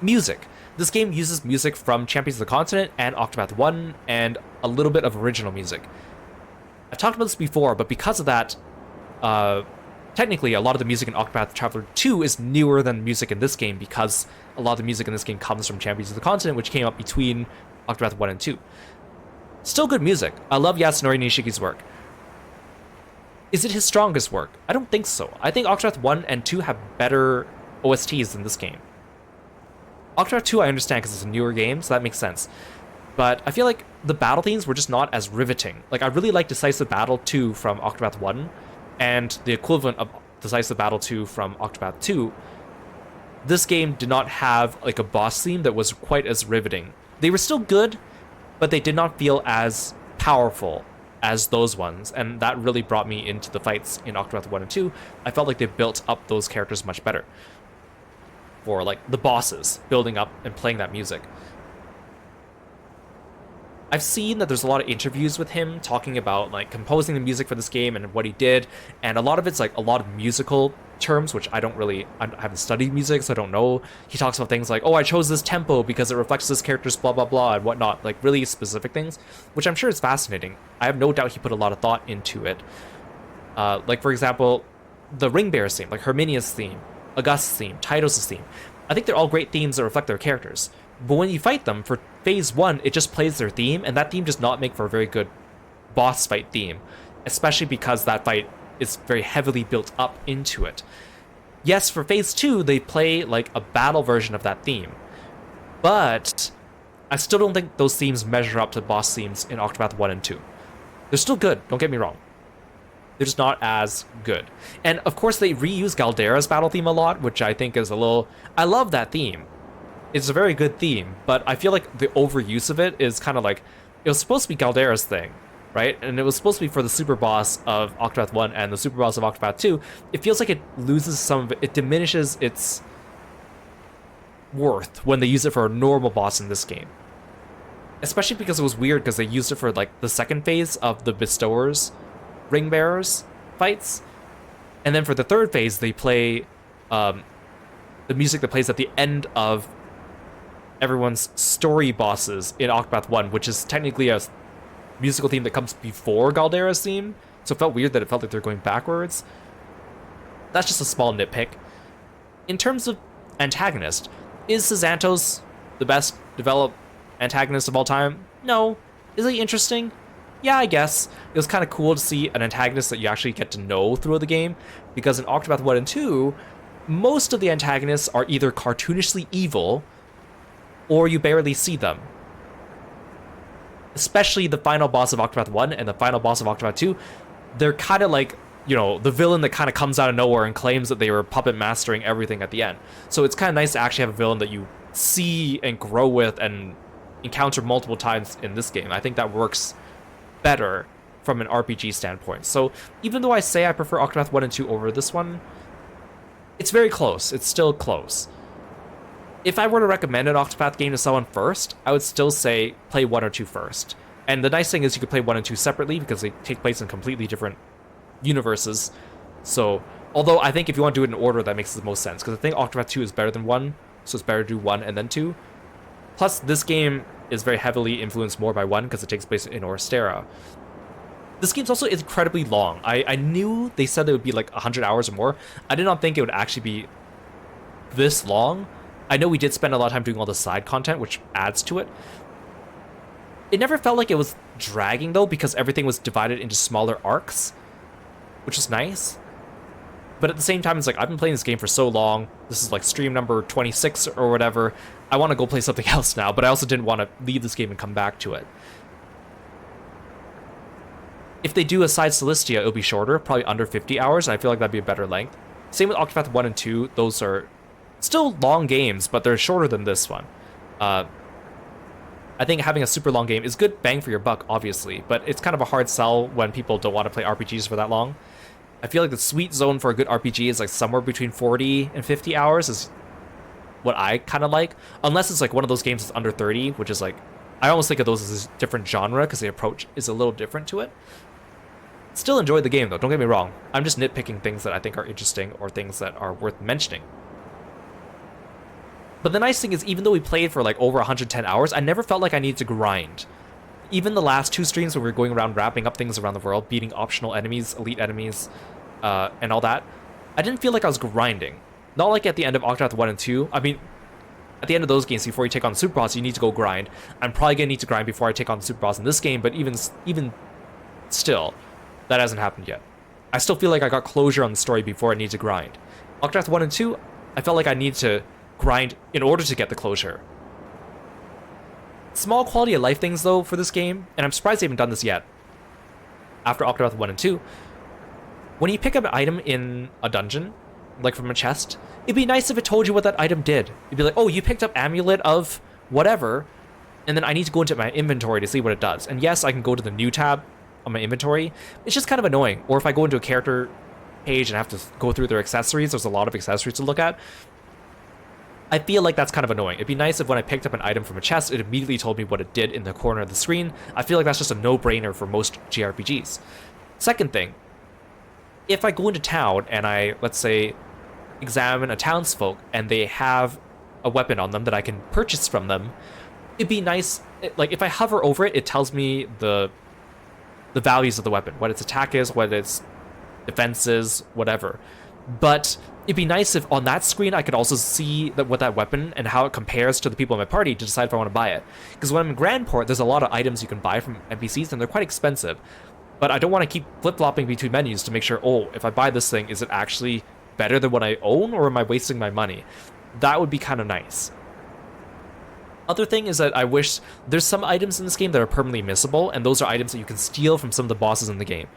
Music. This game uses music from Champions of the Continent and Octopath 1 and a little bit of original music. I've talked about this before, but because of that, technically a lot of the music in Octopath Traveler 2 is newer than music in this game because a lot of the music in this game comes from Champions of the Continent, which came up between Octopath 1 and 2. Still good music. I love Yasunori Nishiki's work. Is it his strongest work? I don't think so. I think Octopath 1 and 2 have better OSTs than this game. Octopath 2 I understand because it's a newer game, so that makes sense. But I feel like the battle themes were just not as riveting. Like, I really like Decisive Battle 2 from Octopath 1, and the equivalent of Decisive Battle 2 from Octopath 2. This game did not have like a boss theme that was quite as riveting. They were still good, but they did not feel as powerful as those ones, and that really brought me into the fights in Octopath 1 and 2. I felt like they built up those characters much better. For like the bosses, building up and playing that music. I've seen that there's a lot of interviews with him talking about like composing the music for this game and what he did, and a lot of it's like a lot of musical terms, which I haven't studied music, so I don't know. He talks about things like, oh, I chose this tempo because it reflects this character's blah blah blah and whatnot, like really specific things, which I'm sure is fascinating. I have no doubt he put a lot of thought into it. Like for example, the Ring Bear's theme, like Herminia's theme, August's theme, Tidus' theme. I think they're all great themes that reflect their characters. But when you fight them, for phase 1, it just plays their theme, and that theme does not make for a very good boss fight theme, especially because that fight is very heavily built up into it. Yes, for phase 2, they play like a battle version of that theme, but I still don't think those themes measure up to boss themes in Octopath 1 and 2. They're still good, don't get me wrong. They're just not as good. And of course they reuse Galdera's battle theme a lot, which I think is a little... I love that theme. It's a very good theme, but I feel like the overuse of it is kind of like... It was supposed to be Galdera's thing, right? And it was supposed to be for the super boss of Octopath 1 and the super boss of Octopath 2. It feels like it loses some of it. It diminishes its worth when they use it for a normal boss in this game. Especially because it was weird because they used it for like the second phase of the Bestowers Ring Bearers fights, and then for the third phase they play the music that plays at the end of everyone's story bosses in Octopath 1, which is technically a musical theme that comes before Galdera's theme, so it felt weird that it felt like they're going backwards. That's just a small nitpick. In terms of antagonist, is Xantos the best developed antagonist of all time? No. Is he interesting? Yeah, I guess. It was kind of cool to see an antagonist that you actually get to know throughout the game, because in Octopath 1 and 2, most of the antagonists are either cartoonishly evil, or you barely see them. Especially the final boss of Octopath 1 and the final boss of Octopath 2, they're kind of like, you know, the villain that kind of comes out of nowhere and claims that they were puppet mastering everything at the end. So it's kind of nice to actually have a villain that you see and grow with and encounter multiple times in this game. I think that works better from an RPG standpoint. So even though I say I prefer Octopath 1 and 2 over this one, it's very close. It's still close. If I were to recommend an Octopath game to someone first, I would still say play 1 or 2 first. And the nice thing is you could play 1 and 2 separately because they take place in completely different universes. So, although I think if you want to do it in order, that makes the most sense, because I think Octopath 2 is better than 1, so it's better to do 1 and then 2. Plus, this game is very heavily influenced more by 1 because it takes place in Orstera. This game's also incredibly long. I knew they said it would be like 100 hours or more. I did not think it would actually be this long. I know we did spend a lot of time doing all the side content, which adds to it. It never felt like it was dragging, though, because everything was divided into smaller arcs, which is nice. But at the same time, it's like, I've been playing this game for so long. This is like stream number 26 or whatever. I want to go play something else now, but I also didn't want to leave this game and come back to it. If they do a side Celestia, it'll be shorter, probably under 50 hours, and I feel like that'd be a better length. Same with Octopath 1 and 2. Those are still long games, but they're shorter than this one. I think having a super long game is good bang for your buck, obviously, but it's kind of a hard sell when people don't want to play RPGs for that long. I feel like the sweet zone for a good RPG is like somewhere between 40 and 50 hours is what I kind of like. Unless it's like one of those games that's under 30, which is like, I almost think of those as a different genre because the approach is a little different to it. Still enjoy the game though, don't get me wrong. I'm just nitpicking things that I think are interesting or things that are worth mentioning. But the nice thing is, even though we played for like over 110 hours, I never felt like I needed to grind. Even the last 2 streams when we were going around wrapping up things around the world, beating optional enemies, elite enemies, and all that, I didn't feel like I was grinding. Not like at the end of Octopath 1 and 2. I mean, at the end of those games, before you take on the Super Boss, you need to go grind. I'm probably going to need to grind before I take on the Super Boss in this game, but even still, that hasn't happened yet. I still feel like I got closure on the story before I need to grind. Octopath 1 and 2, I felt like I need to grind in order to get the closure. Small quality of life things though for this game, and I'm surprised they haven't done this yet. After Octopath 1 and 2, when you pick up an item in a dungeon, like from a chest, it'd be nice if it told you what that item did. It'd be like, oh, you picked up Amulet of whatever, and then I need to go into my inventory to see what it does. And yes, I can go to the new tab on my inventory. It's just kind of annoying. Or if I go into a character page and have to go through their accessories, there's a lot of accessories to look at. I feel like that's kind of annoying. It'd be nice if when I picked up an item from a chest, it immediately told me what it did in the corner of the screen. I feel like that's just a no-brainer for most JRPGs. Second thing, if I go into town and I, let's say, examine a townsfolk and they have a weapon on them that I can purchase from them, it'd be nice, like if I hover over it, it tells me the values of the weapon, what its attack is, what its defense is, whatever. But it'd be nice if on that screen I could also see what that weapon and how it compares to the people in my party to decide if I want to buy it. Because when I'm in Grandport, there's a lot of items you can buy from NPCs and they're quite expensive. But I don't want to keep flip-flopping between menus to make sure, oh, if I buy this thing, is it actually better than what I own or am I wasting my money? That would be kind of nice. Other thing is that I wish there's some items in this game that are permanently missable, and those are items that you can steal from some of the bosses in the game.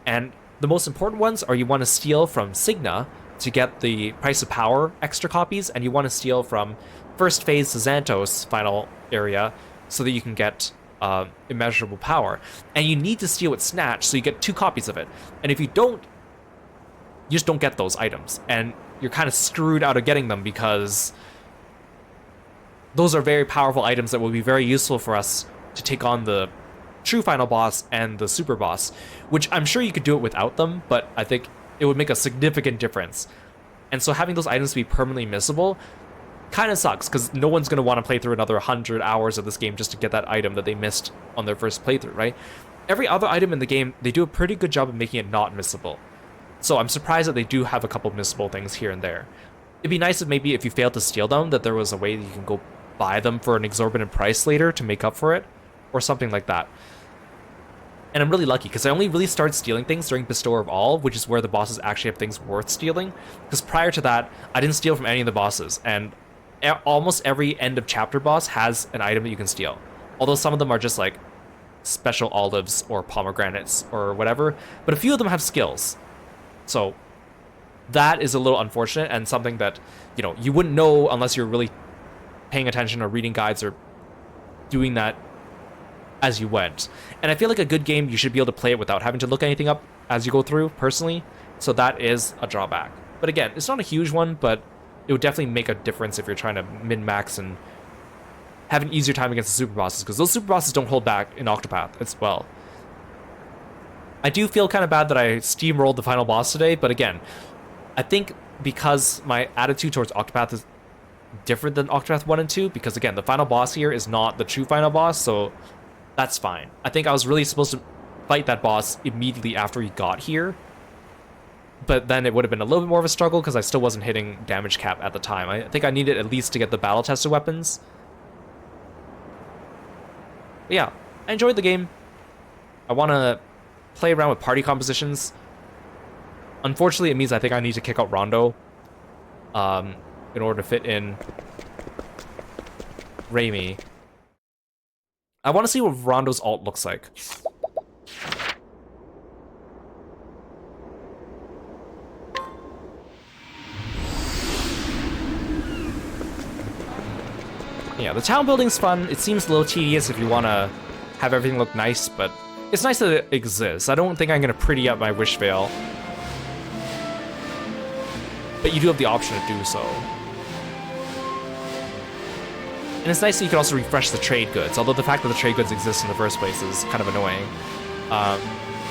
And the most important ones are you want to steal from Signa to get the Price of Power extra copies, and you want to steal from first phase to Xantos final area so that you can get immeasurable power. And you need to steal with Snatch so you get 2 copies of it. And if you don't, you just don't get those items. And you're kind of screwed out of getting them because those are very powerful items that will be very useful for us to take on the true final boss and the super boss, which I'm sure you could do it without them, but I think it would make a significant difference. And so having those items be permanently missable kind of sucks, because no one's going to want to play through another 100 hours of this game just to get that item that they missed on their first playthrough, right? every other item in the game, they do a pretty good job of making it not missable. So I'm surprised that they do have a couple missable things here and there. It'd be nice if maybe if you failed to steal them, that there was a way that you can go buy them for an exorbitant price later to make up for it, or something like that. And I'm really lucky, because I only really started stealing things during Bestower of All, which is where the bosses actually have things worth stealing. Because prior to that, I didn't steal from any of the bosses, and almost every end of chapter boss has an item that you can steal. Although some of them are just like special olives or pomegranates or whatever, but a few of them have skills. So that is a little unfortunate, and something that, you know, you wouldn't know unless you're really paying attention or reading guides or doing that as you went. And I feel like a good game, you should be able to play it without having to look anything up as you go through, personally. So that is a drawback. But again, it's not a huge one, but it would definitely make a difference if you're trying to min-max and have an easier time against the super bosses, because those super bosses don't hold back in Octopath as well. I do feel kind of bad that I steamrolled the final boss today, but again, I think because my attitude towards Octopath is different than Octopath 1 and 2, because again, the final boss here is not the true final boss, so that's fine. I think I was really supposed to fight that boss immediately after he got here, but then it would have been a little bit more of a struggle because I still wasn't hitting damage cap at the time. I think I needed at least to get the battle tested weapons. But yeah, I enjoyed the game. I want to play around with party compositions. Unfortunately, it means I think I need to kick out Rondo in order to fit in Raimi. I want to see what Rondo's ult looks like. Yeah, the town building's fun. It seems a little tedious if you want to have everything look nice, but it's nice that it exists. I don't think I'm going to pretty up my wish veil, but you do have the option to do so. And it's nice that you can also refresh the trade goods, although the fact that the trade goods exist in the first place is kind of annoying.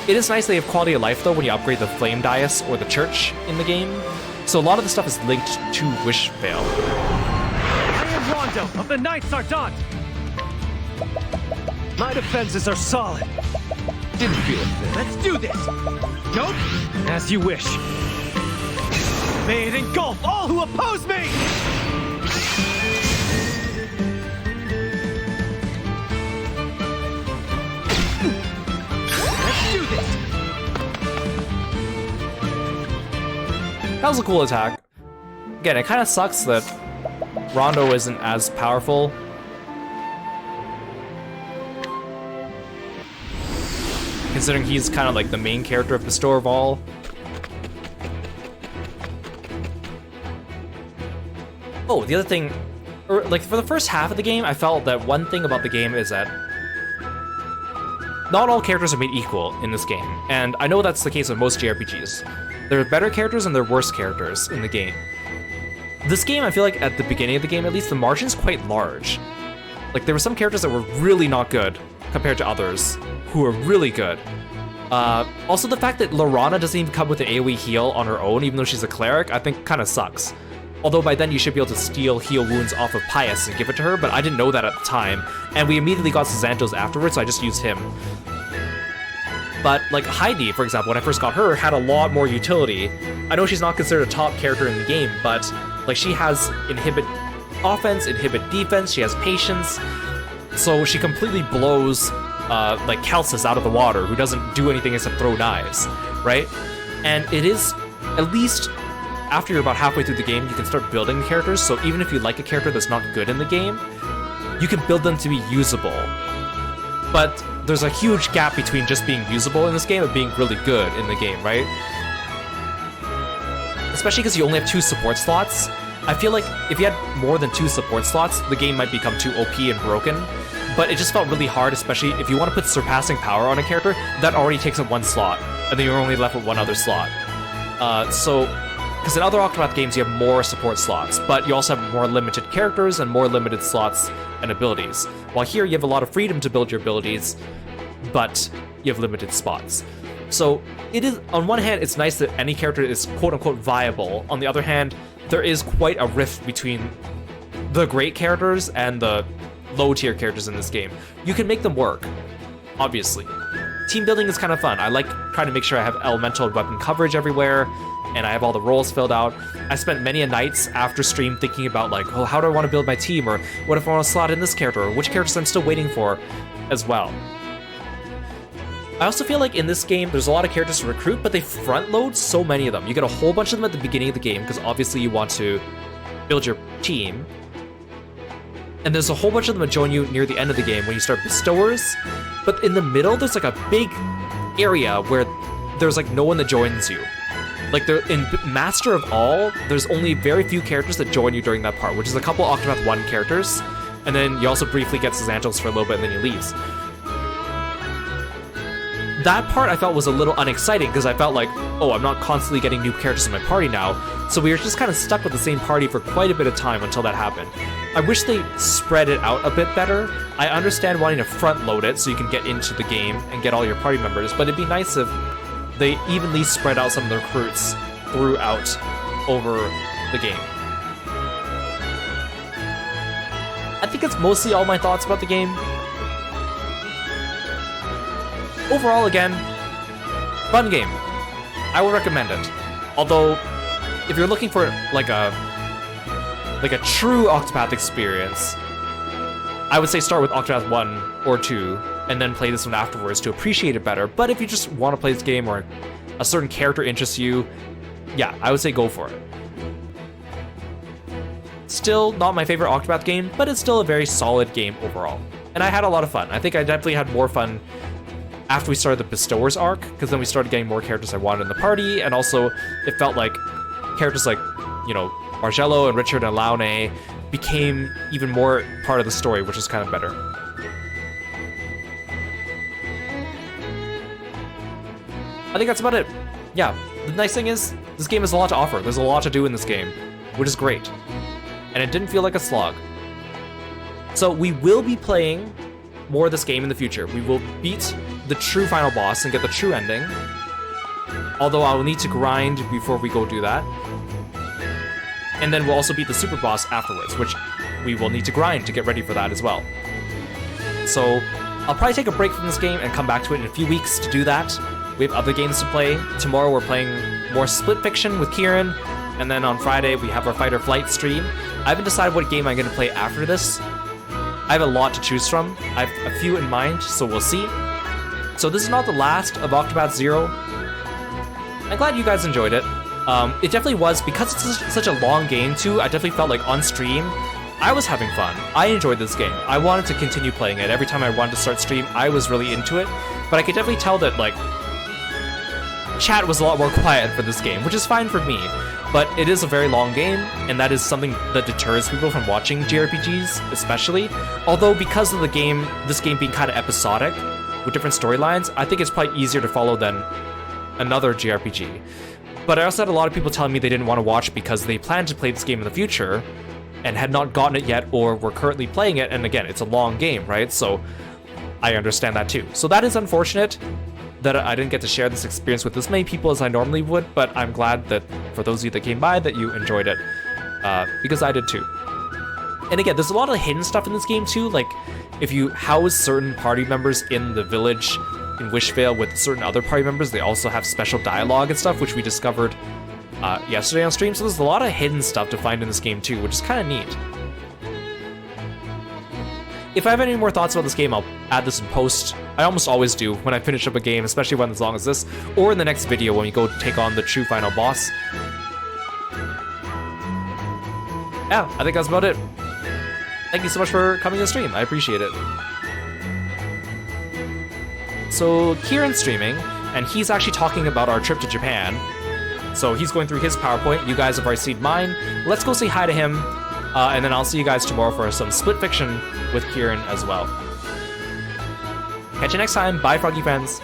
It is nice that you have quality of life, though, when you upgrade the Flame Dais or the Church in the game. So a lot of the stuff is linked to Wish Veil. I am Rondo of the Knights Ardent. My defenses are solid. Didn't feel it. Let's do this. Nope. As you wish. May it engulf all who oppose me! That was a cool attack. Again, it kind of sucks that Rondo isn't as powerful. Considering he's kind of like the main character of Bestower of All. Oh, the other thing, like for the first half of the game, I felt that one thing about the game is that not all characters are made equal in this game. And I know that's the case with most JRPGs. There are better characters and there are worse characters in the game. This game, I feel like at the beginning of the game, at least, the margin's quite large. Like, there were some characters that were really not good compared to others who were really good. Also, the fact that Lorana doesn't even come with an AoE heal on her own, even though she's a cleric, I think kind of sucks. Although by then you should be able to steal heal wounds off of Pius and give it to her, but I didn't know that at the time. And we immediately got Xantos afterwards, so I just used him. But, like, Heidi, for example, when I first got her, had a lot more utility. I know she's not considered a top character in the game, but, like, she has inhibit offense, inhibit defense, she has patience, so she completely blows, like, Calcis out of the water, who doesn't do anything except throw knives, right? And it is, at least after you're about halfway through the game, you can start building characters, so even if you like a character that's not good in the game, you can build them to be usable. But there's a huge gap between just being usable in this game and being really good in the game, right? Especially because you only have 2 support slots. I feel like if you had more than 2 support slots, the game might become too OP and broken. But it just felt really hard, especially if you want to put surpassing power on a character, that already takes up 1 slot, and then you're only left with 1 other slot. Because in other Octopath games you have more support slots, but you also have more limited characters and more limited slots and abilities. While here you have a lot of freedom to build your abilities, but you have limited spots. So it is, on one hand, it's nice that any character is quote-unquote viable. On the other hand, there is quite a rift between the great characters and the low-tier characters in this game. You can make them work, obviously. team building is kind of fun. I like trying to make sure I have elemental and weapon coverage everywhere, and I have all the roles filled out. I spent many a nights after stream thinking about like, oh, how do I want to build my team, or what if I want to slot in this character, or which characters I'm still waiting for as well. I also feel like in this game, there's a lot of characters to recruit, but they front load so many of them. You get a whole bunch of them at the beginning of the game, because obviously you want to build your team. And there's a whole bunch of them that join you near the end of the game when you start bestowers. But in the middle, there's like a big area where there's like no one that joins you. Like in Master of All, there's only very few characters that join you during that part, which is a couple Octopath 1 characters. And then you also briefly get Xantos for a little bit and then he leaves. That part I felt was a little unexciting because I felt like, oh, I'm not constantly getting new characters in my party now. So we were just kind of stuck with the same party for quite a bit of time until that happened. I wish they spread it out a bit better. I understand wanting to front load it so you can get into the game and get all your party members, but it'd be nice if they evenly spread out some of the recruits throughout over the game. I think it's mostly all my thoughts about the game. Overall, again, fun game. I will recommend it. Although, if you're looking for like a true Octopath experience, I would say start with Octopath 1 or 2, and then play this one afterwards to appreciate it better. But if you just want to play this game or a certain character interests you, yeah, I would say go for it. Still not my favorite Octopath game, but it's still a very solid game overall. And I had a lot of fun. I think I definitely had more fun after we started the Bestowers arc, because then we started getting more characters I wanted in the party, and also it felt like characters like, you know, Margello and Richard and Laune became even more part of the story, which is kind of better. I think that's about it. Yeah, the nice thing is, this game has a lot to offer. There's a lot to do in this game, which is great. And it didn't feel like a slog. So we will be playing more of this game in the future. We will beat the true final boss and get the true ending. Although I will need to grind before we go do that. And then we'll also beat the super boss afterwards, which we will need to grind to get ready for that as well. So I'll probably take a break from this game and come back to it in a few weeks to do that. We have other games to play. Tomorrow we're playing more Split Fiction with Kieran, and then on Friday we have our Fight or Flight stream. I haven't decided what game I'm going to play after this. I have a lot to choose from. I have a few in mind, so we'll see. So this is not the last of Octopath 0. I'm glad you guys enjoyed it. It definitely was, because it's such a long game too, I definitely felt like on stream, I was having fun. I enjoyed this game. I wanted to continue playing it. Every time I wanted to start stream, I was really into it. But I could definitely tell that, like, chat was a lot more quiet for this game, which is fine for me. But it is a very long game, and that is something that deters people from watching JRPGs, especially. Although, because of the game, this game being kind of episodic, with different storylines, I think it's probably easier to follow than another JRPG. But I also had a lot of people telling me they didn't want to watch because they planned to play this game in the future and had not gotten it yet or were currently playing it, and again, it's a long game, right? So I understand that too. So that is unfortunate that I didn't get to share this experience with as many people as I normally would, but I'm glad that for those of you that came by that you enjoyed it, because I did too. And again, there's a lot of hidden stuff in this game too, like if you house certain party members in the village in Wishvale with certain other party members, they also have special dialogue and stuff, which we discovered yesterday on stream. So there's a lot of hidden stuff to find in this game too, which is kind of neat. If I have any more thoughts about this game, I'll add this in post. I almost always do when I finish up a game, especially one as long as this, or in the next video when we go take on the true final boss. Yeah, I think that's about it. Thank you so much for coming to the stream. I appreciate it. So Kieran's streaming, and he's actually talking about our trip to Japan. So he's going through his PowerPoint. You guys have already seen mine. Let's go say hi to him, and then I'll see you guys tomorrow for some Split Fiction with Kieran as well. Catch you next time. Bye, Froggy friends.